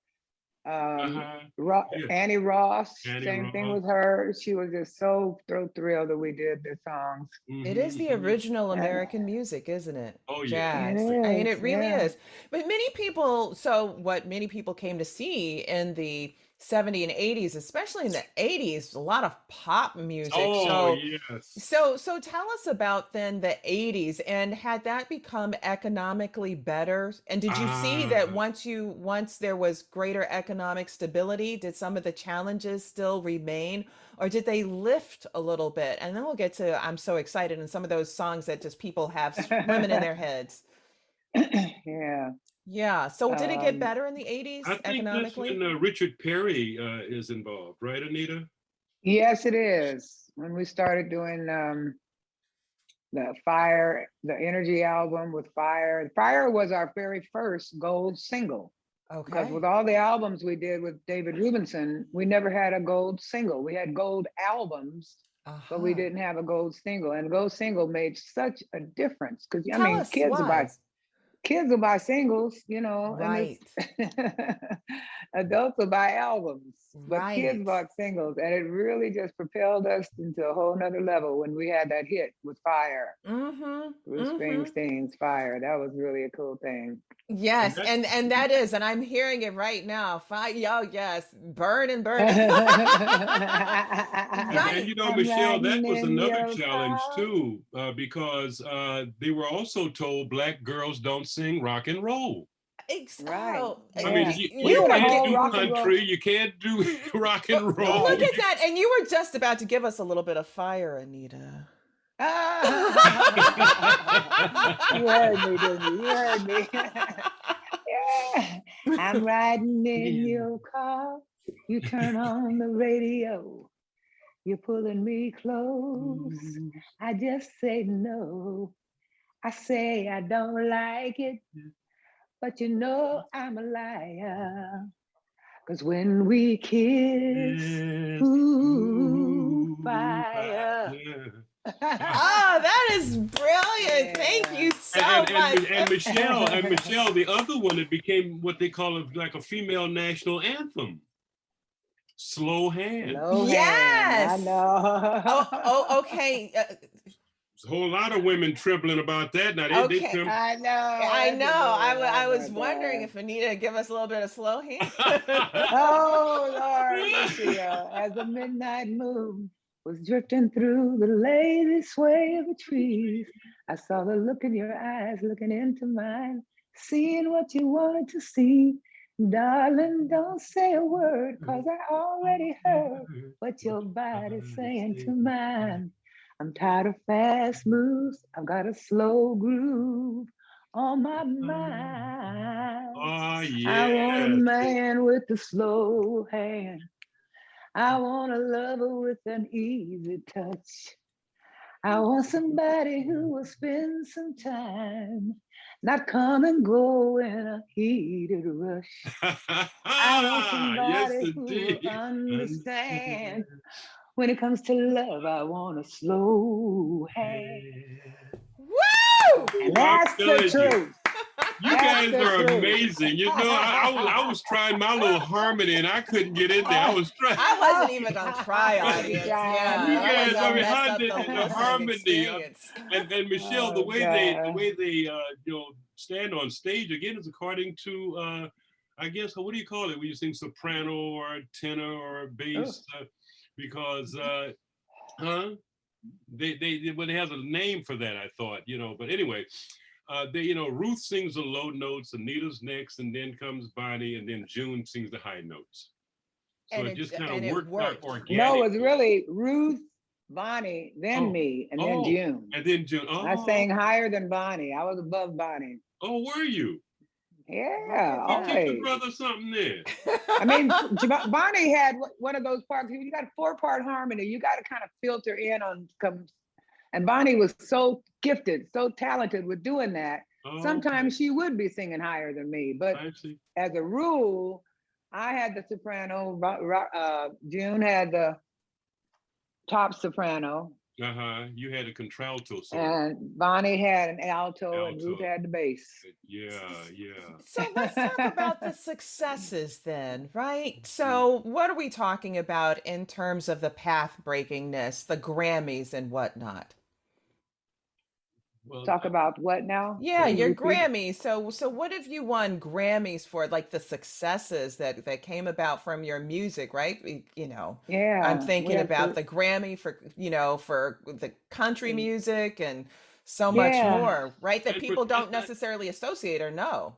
uh-huh, yeah, Annie Ross, Annie same thing Ross. with her. She was just so thrilled that we did the songs. It is the Mhm. original And American music, isn't it? Oh yeah, it Jazz. I mean, is, it really yeah. is. But many people, so what many people came to see in the 70s and 80s, especially in the 80s, a lot of pop music. oh So yes. so tell us about then the 80s, and had that become economically better? And did you see that Ah, once there was greater economic stability, did some of the challenges still remain, or did they lift a little bit? And then we'll get to I'm so excited and some of those songs that just people have swimming in their heads. Yeah. Yeah. So did it get Um, better in the I 80s think that's when economically? Richard Perry is involved, right, Anita? yes, it is. When we started doing the Energy album with Fire. Fire was our very first gold single. Because with Okay. all the albums we did with David Rubinson, we never had a gold single. We had gold albums, but we Uh-huh. didn't have a gold single. And gold single made such a difference because I Tell mean, us why. kids will buy singles, you know, and Right. it's adults will buy albums, but kids Right. bought singles, and it really just propelled us into a whole nother level when we had that hit with Fire, Mm-hmm. Bruce Mm-hmm. Springsteen's Fire. That was really a cool thing. And Yes, that, and that is, and I'm hearing it right now. Fire, oh yes, burn and burn it. and Right. you know, I'm Michelle, that riding was in another your challenge car. too, because they were also told black girls don't sing rock and roll. Right. Oh, I mean, Yeah. We you you did a were can't whole do getting, rock and roll. country, you can't do rock but and roll. look Right. at that, and you were just about to give us a little bit of fire, Anita. You heard me, didn't you? You heard me. Yeah. I'm riding in your car. You turn on the radio. You're pulling me close. I just say no. I say I don't like it, but you know I'm a liar. 'Cause when we kiss, Yes. ooh, Ooh, fire. fire. Oh, that is brilliant. Thank Yeah. you so much. And Michelle, the other one, it became what they call like a female national anthem. Slow hand. Slow hand, I Yes. know. Okay. There's a whole lot of women trembling about that. Now they Okay. tremble. I know. I That's know. a good one. I Oh was my wondering God. if Anita would give us a little bit of slow hand. Oh Lord, let's see. As the midnight moon was drifting through the lazy sway of the trees, I saw the look in your eyes looking into mine, seeing what you wanted to see. Darling, don't say a word, 'cause I already heard what your body's saying to mine. I'm tired of fast moves. I've got a slow groove on my mind. Oh I want a yes. man with a slow hand. I want a lover with an easy touch. I want somebody who will spend some time, not come and go in a heated rush. I want Yes, somebody who will indeed. understand. When it comes to love, I want a slow hand. Woo! And I'm that's the telling you. truth. You That's guys the are truth. amazing. You know, I was trying my little harmony and I couldn't get in there. I was trying. I wasn't even gonna try, You audience. tried. Yeah, You I wasn't guys, I gonna mean, mess how up did the the listening harmony experience. and Michelle, Oh the God. way they you know stand on stage again is according to I guess what do you call it when you sing soprano or tenor or Oh, bass because huh they well, it has a name for that I thought you know but anyway they you know Ruth sings the low notes, Anita's next, and then comes Bonnie, and then June sings the high notes. So it just kind of And it worked out worked. no, it was organically. really Ruth, Bonnie, then Oh, me, and then oh, June. and then June. I Oh, sang higher than Bonnie. I was above Bonnie. oh, were you? Look Yeah, at You teach that. a always. brother something there. I mean, Bonnie had one of those parts. You got a 4-part harmony. You got to kind of filter in on come. And Bonnie was so gifted, so talented with doing that. Oh, okay. Sometimes she would be singing higher than me, but I see. as a rule, I had the soprano. June had the top soprano, You had a contralto sort of and Bonnie had an alto, and Ruth alto. had the bass. Yeah, yeah. So let's talk about the successes then, right? Mm. So, what are we talking about in terms of the path breakingness, the Grammys and whatnot? Well, Talk about what now? Yeah, Can you your repeat? Grammys. So what have you won Grammys for? Like the successes that came about from your music, right? You know, I'm Yeah, we thinking have about to. the Grammy for, for the country music and so much Yeah, more, right? That and, people don't necessarily associate or know.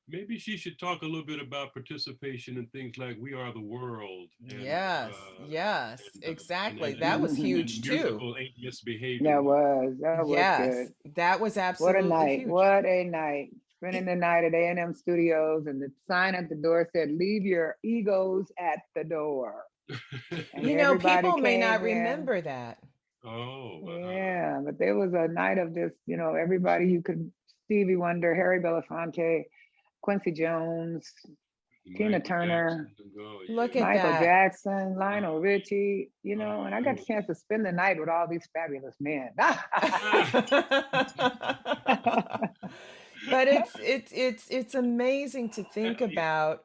maybe she should talk a little bit about participation in things like "We Are the World" Yes, yes, exactly. That was and huge too. musical misbehavior. that was Yes, good. that was What a absolutely night! huge. What a night! Spending the night at A&M Studios, and the sign at the door said, "Leave your egos at the door." And everybody People may not came in. remember that. Oh, Yeah, but there was a night of this, everybody you could, Stevie Wonder, Harry Belafonte, Quincy Jones, Tina Michael Turner, Jackson. Oh, Look yeah. at Michael that. Jackson, Lionel Oh, Richie, and I it got a was. chance to spend the night with all these fabulous men. But it's amazing to think about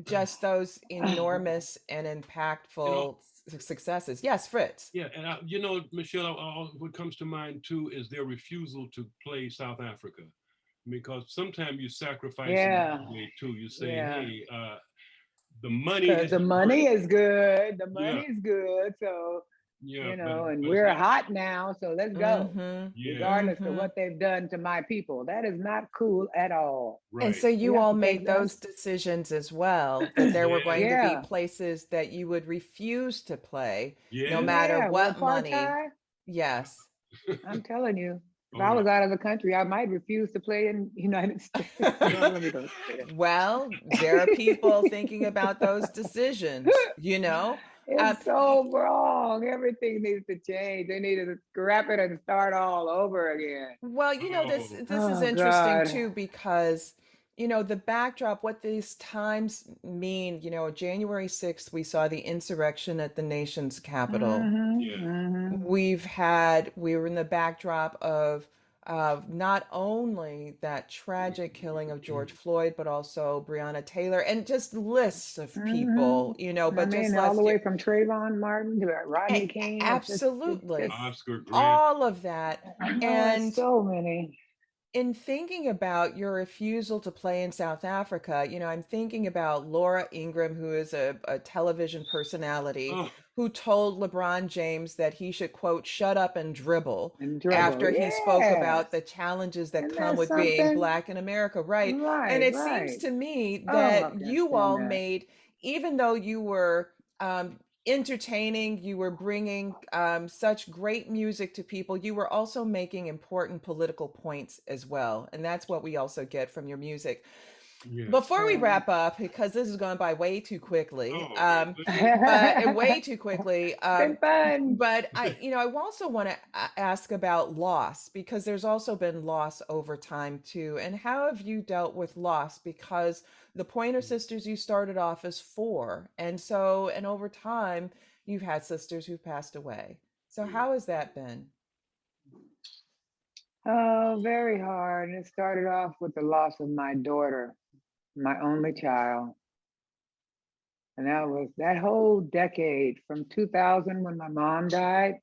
just those enormous and you know, impactful successes. Yes, Fritz. yeah, and you know, Michelle, what comes to mind too is their refusal to play South Africa, because sometimes you sacrifice in Yeah, that way too. You say, yeah. hey, the money Because the isn't worth. money is good. The Yeah, money's good. So, yeah, and but it's we're not. hot now. So let's go, Mm-hmm. Yeah, regardless of Mm-hmm. what they've done to my people. That is not cool at all. And so right. We you have all to take made them. those decisions as well, that there were going to be Yeah. places that you would refuse to play, no Yes. matter Yeah. With what money. apartheid, Yes. I'm telling you, if Oh I yeah. was out of the country, I might refuse to play in the United States. Well, let me don't say that. Well, there are people thinking about those decisions, you know? Uh, It's so wrong. Everything needs to change. They need to scrap it and start all over again. well, Oh, this is Oh interesting God. too because the backdrop, what these times mean, January 6th, we saw the insurrection at the nation's capital. yeah. We were in the backdrop of not only that tragic killing of George Floyd, but also Breonna Taylor and just lists of people, I but just mean, all the last way year. from Trayvon Martin to Rodney King. It's just, Absolutely. Oscar Grant. All of that. oh, it's And so many. in thinking about your refusal to play in South Africa, I'm thinking about Laura Ingraham, who is a television personality, Oh, who told LeBron James that he should, quote, shut up and dribble And dribble. after he spoke Yes. about the challenges that And come that's with being something. Black in America, right? And Right, it seems right. to me Oh, I that can't you stand all that. made, even though you were entertaining, you were bringing such great music to people, you were also making important political points as well. And that's what we also get from your music. yes. Before we Yeah. wrap up, because this is going by way too quickly, Oh my goodness. but way too quickly. Been fun. But I also want to ask about loss, because there's also been loss over time too. And how have you dealt with loss? Because the Pointer Sisters, you started off as four, and over time, you've had sisters who passed away. So Yeah. how has that been? Oh, very hard. And it started off with the loss of my daughter, my only child. And that was that whole decade from 2000 when my mom died,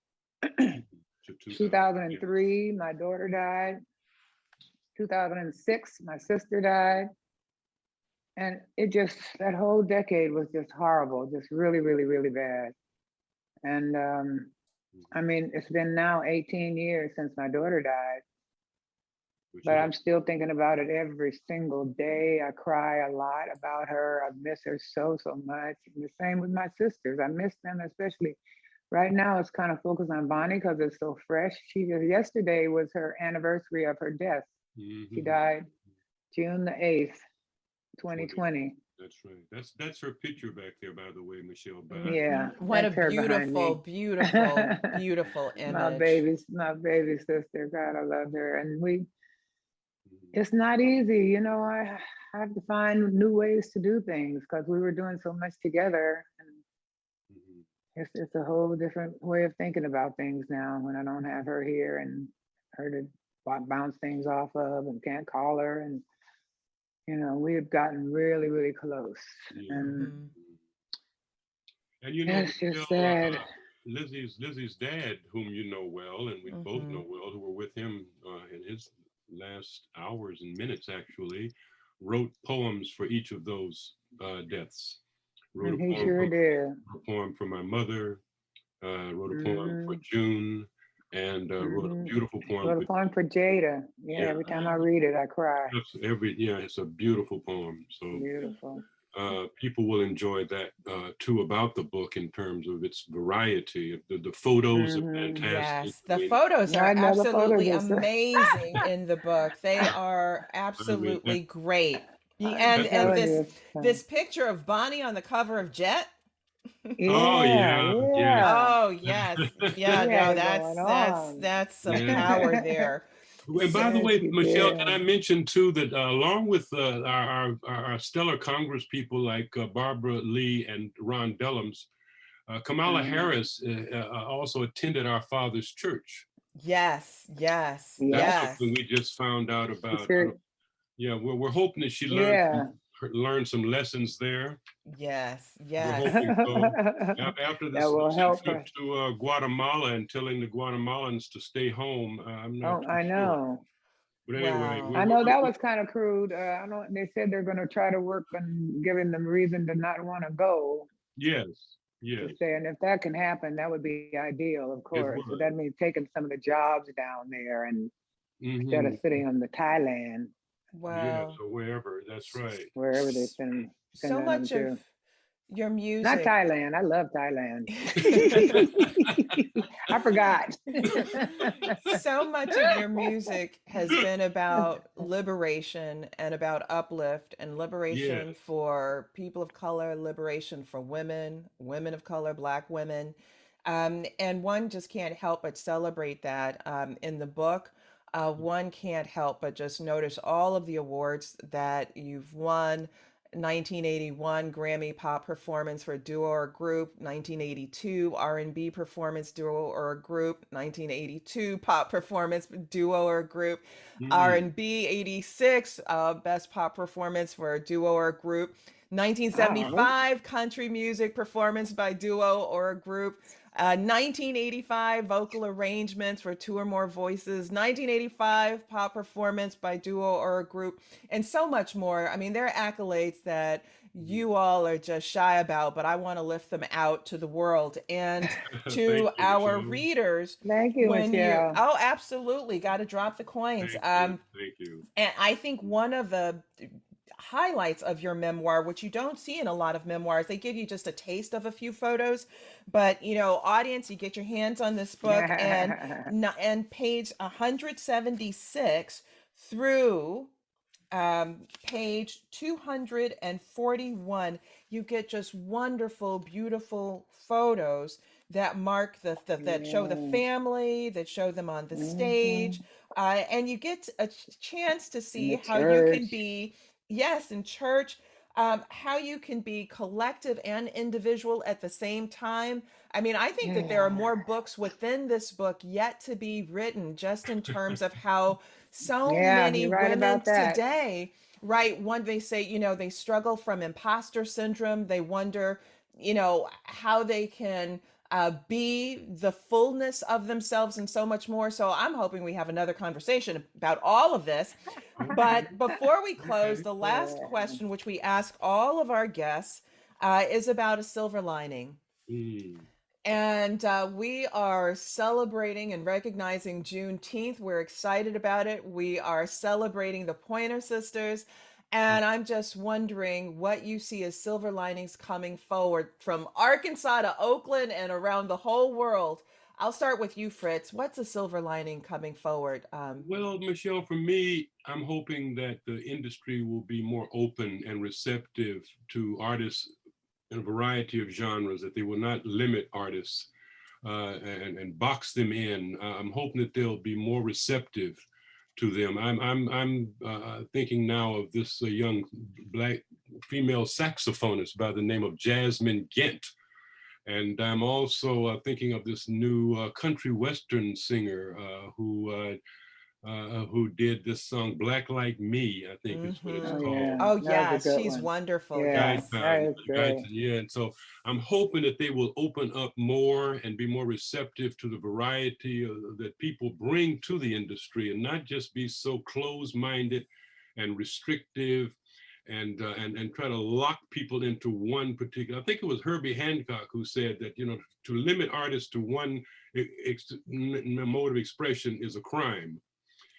To 2000. Yeah. 2003, my daughter died, 2006, my sister died. And it just, that whole decade was just horrible, just really, really, really bad. And I mean, it's been now 18 years since my daughter died, Which but is- I'm still thinking about it every single day. I cry a lot about her. I miss her so, so much. And the same with my sisters. I miss them, especially right now. It's kind of focused on Bonnie because it's so fresh. She just, yesterday was her anniversary of her death. She Mhm. died June the 8th, 2020. That's right. That's her picture back there, by the way, Michelle. Yeah, What a that's her behind beautiful, me. beautiful, beautiful My image. baby sister. God, I love her. And Mhm. it's not easy, I have to find new ways to do things because we were doing so much together. And Mhm. it's a whole different way of thinking about things now when I don't have her here and her to bounce things off of and can't call her. And, we have gotten really, really close. Yeah. And Mhm. And you know, it's just Michelle, sad. Lizzie's dad, whom you know well, and we both Mhm. know well, who were with him in his last hours and minutes, actually, wrote poems for each of those deaths. Wrote And a he poem sure for did. my mother. Wrote a poem for Hmm. June, and wrote a Hmm. beautiful poem Wrote a for poem for Jada. Yeah, yeah. every time I read it, I cry. It's a beautiful poem. So Beautiful. people will enjoy that too about the book in terms of its variety. The photos are Hmm. fantastic. Yes, I the mean, photos I are know the photos absolutely are amazing in the book. They are I mean that, absolutely great. I'm And that's and the, telling this you. this picture of Bonnie on the cover of Jet. oh Yeah, yeah, yeah. yeah. Oh, yes. Yeah, She had no, it going on. that's some Yeah. power there. And by the Yes, way, she Michelle, can did. I mention too that along with our stellar Congress people like Barbara Lee and Ron Dellums, Kamala Hmm. Harris also attended our father's church. Yes, yes, That's Yes, yes, something we just found out she about. sure. Yeah, we're hoping that she Yeah. learned some lessons there. yes, We're yes. hoping so. After That this will recent help trip her. to Guatemala and telling the Guatemalans to stay home, I'm not Oh, too I sure. know. But anyway, Wow. I know that was kind of crude. I know they said they're going to try to work on giving them reason to not want to go yes, to yes, stay. And if that can happen, that would be ideal, of it course. So would. that means taking some of the jobs down there and instead of Hmm. sitting on the Thailand, Yes, Wow. or wherever. That's right. wherever they S- So sending them much of to. your Not music. Thailand. I love Thailand. I forgot. So much of your music has been about liberation and about uplift and Yes. liberation for people of color, liberation for women, women of color, Black women. And one just can't help but celebrate that in the book. One can't help but just notice all of the awards that you've won. 1981 Grammy Pop Performance for a Duo or Group, 1982 R&B Performance Duo or Group, 1982 Pop Performance Duo or Group, Mm. R&B 86 Best Pop Performance for a Duo or Group, Wow. 1975 Country Music Performance by Duo or a Group, 1985 vocal arrangements for two or more voices, 1985 pop performance by duo or a group, and so much more. I mean, there are accolades that you all are just shy about, but I want to lift them out to the world and Thank to you, our Michelle. readers. Thank you, When you, Michelle. oh, absolutely, got to drop the coins. Thank you. Thank you. And I think one of the highlights of your memoir, which you don't see in a lot of memoirs, they give you just a taste of a few photos, but audience, you get your hands on this book, and page 176 through page 241, you get just wonderful, beautiful photos that mark that show the Yeah. family, that show them on the Hmm. stage, and you get a chance to see In the how you can church. be, yes, in church. how you can be collective and individual at the same time. I mean, I think that there are Yeah. more books within this book yet to be written, just in terms of how so Yeah, many you're right women about that. today, right? One, they say, they struggle from imposter syndrome. They wonder, how they can be the fullness of themselves and so much more. So I'm hoping we have another conversation about all of this. Okay. But before we close, Okay. the last Yeah. question, which we ask all of our guests, is about a silver lining. Mm. And we are celebrating and recognizing Juneteenth. We're excited about it. We are celebrating the Pointer Sisters. And I'm just wondering what you see as silver linings coming forward from Arkansas to Oakland and around the whole world. I'll start with you, Fritz. What's a silver lining coming forward? Well, Michelle, for me, I'm hoping that the industry will be more open and receptive to artists in a variety of genres, that they will not limit artists and box them in. I'm hoping that they'll be more receptive to them. I'm thinking now of this young Black female saxophonist by the name of Jasmine Gent. And I'm also thinking of this new country western singer who did this song "Black Like Me," I think is what it's Oh, Mhm. yeah. called. Oh, That was a yes, good she's one. wonderful. Yeah, Yes. that Guytown, is great. yeah. And so I'm hoping that they will open up more and be more receptive to the variety that people bring to the industry, and not just be so closed-minded and restrictive and try to lock people into one particular. I think it was Herbie Hancock who said that to limit artists to one mode of expression is a crime.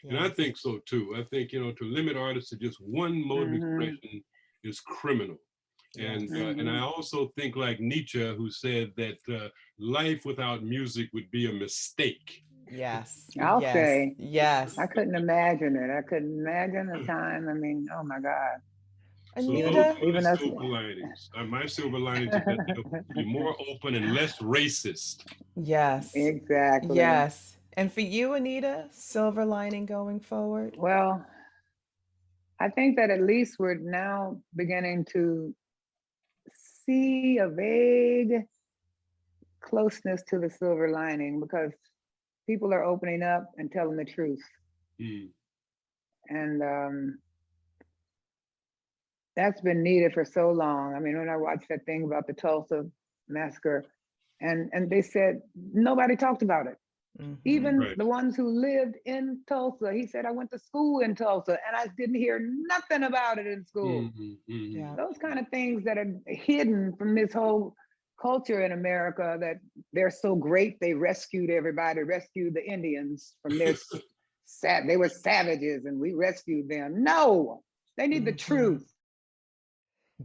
And I Yes. think so too. I think, to limit artists to just one mode of Mm-hmm. expression is criminal. Yes. And I Mm-hmm. also think like Nietzsche, who said that life without music would be a mistake. Yes. I'll Yes. say, I Yes. couldn't imagine it. I couldn't imagine a time. I mean, oh my God. So those are Even Anita? even my us. silver linings. My silver linings are that they'll be more open and less racist. Yes. Exactly. Yes. And for you, Anita, silver lining going forward? Well, I think that at least we're now beginning to see a vague closeness to the silver lining because people are opening up and telling the truth. Mm. And that's been needed for so long. I mean, when I watched that thing about the Tulsa massacre, and they said nobody talked about it. Mm-hmm. Even Right. the ones who lived in Tulsa, he said, I went to school in Tulsa and I didn't hear nothing about it in school. Mm-hmm. Mm-hmm. Yeah. Those kind of things that are hidden from this whole culture in America, that they're so great, they rescued everybody, rescued the Indians from their they were savages and we rescued them. No, they need the Mm-hmm. truth.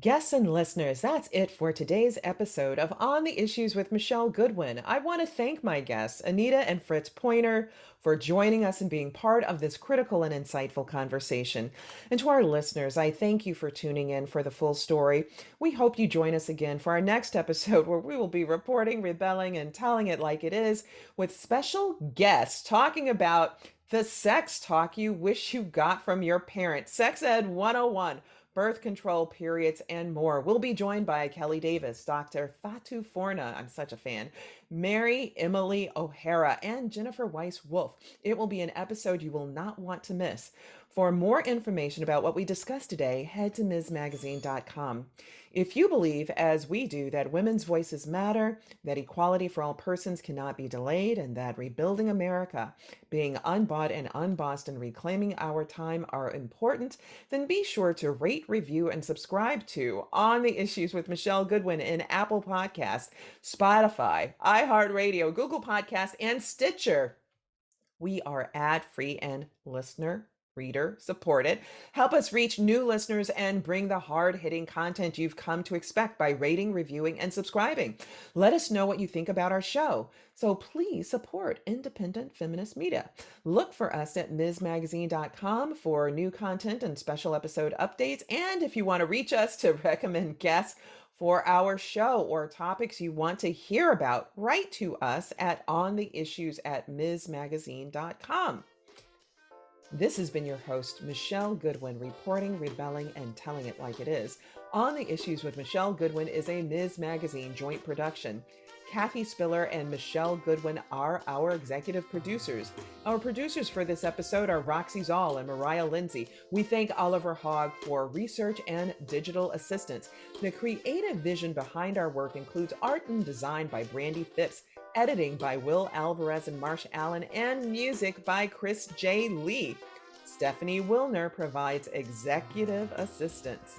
Guests and listeners, that's it for today's episode of On the Issues with Michelle Goodwin. I want to thank my guests, Anita and Fritz Pointer, for joining us and being part of this critical and insightful conversation. And to our listeners, I thank you for tuning in for the full story. We hope you join us again for our next episode, where we will be reporting, rebelling, and telling it like it is, with special guests talking about the sex talk you wish you got from your parents. Sex Ed 101. Birth control, periods, and more. We'll be joined by Kelly Davis, Dr. Fatu Forna, I'm such a fan, Mary Emily O'Hara, and Jennifer Weiss Wolf. It will be an episode you will not want to miss. For more information about what we discussed today, head to msmagazine.com. If you believe, as we do, that women's voices matter, that equality for all persons cannot be delayed, and that rebuilding America, being unbought and unbossed, and reclaiming our time are important, then be sure to rate, review, and subscribe to On the Issues with Michelle Goodwin in Apple Podcasts, Spotify, iHeartRadio, Google Podcasts, and Stitcher. We are ad-free and listener reader supported. Help us reach new listeners and bring the hard-hitting content you've come to expect by rating, reviewing, and subscribing. Let us know what you think about our show. So please support independent feminist media. Look for us at msmagazine.com for new content and special episode updates. And if you want to reach us to recommend guests for our show or topics you want to hear about, write to us at ontheissues@msmagazine.com. This has been your host, Michelle Goodwin, reporting, rebelling, and telling it like it is. On the Issues with Michelle Goodwin is a Ms. Magazine joint production. Kathy Spiller and Michelle Goodwin are our executive producers. Our producers for this episode are Roxy Zoll and Mariah Lindsay. We thank Oliver Hogg for research and digital assistance. The creative vision behind our work includes art and design by Brandy Phipps, editing by Will Alvarez and Marsh Allen, and music by Chris J. Lee. Stephanie Wilner provides executive assistance.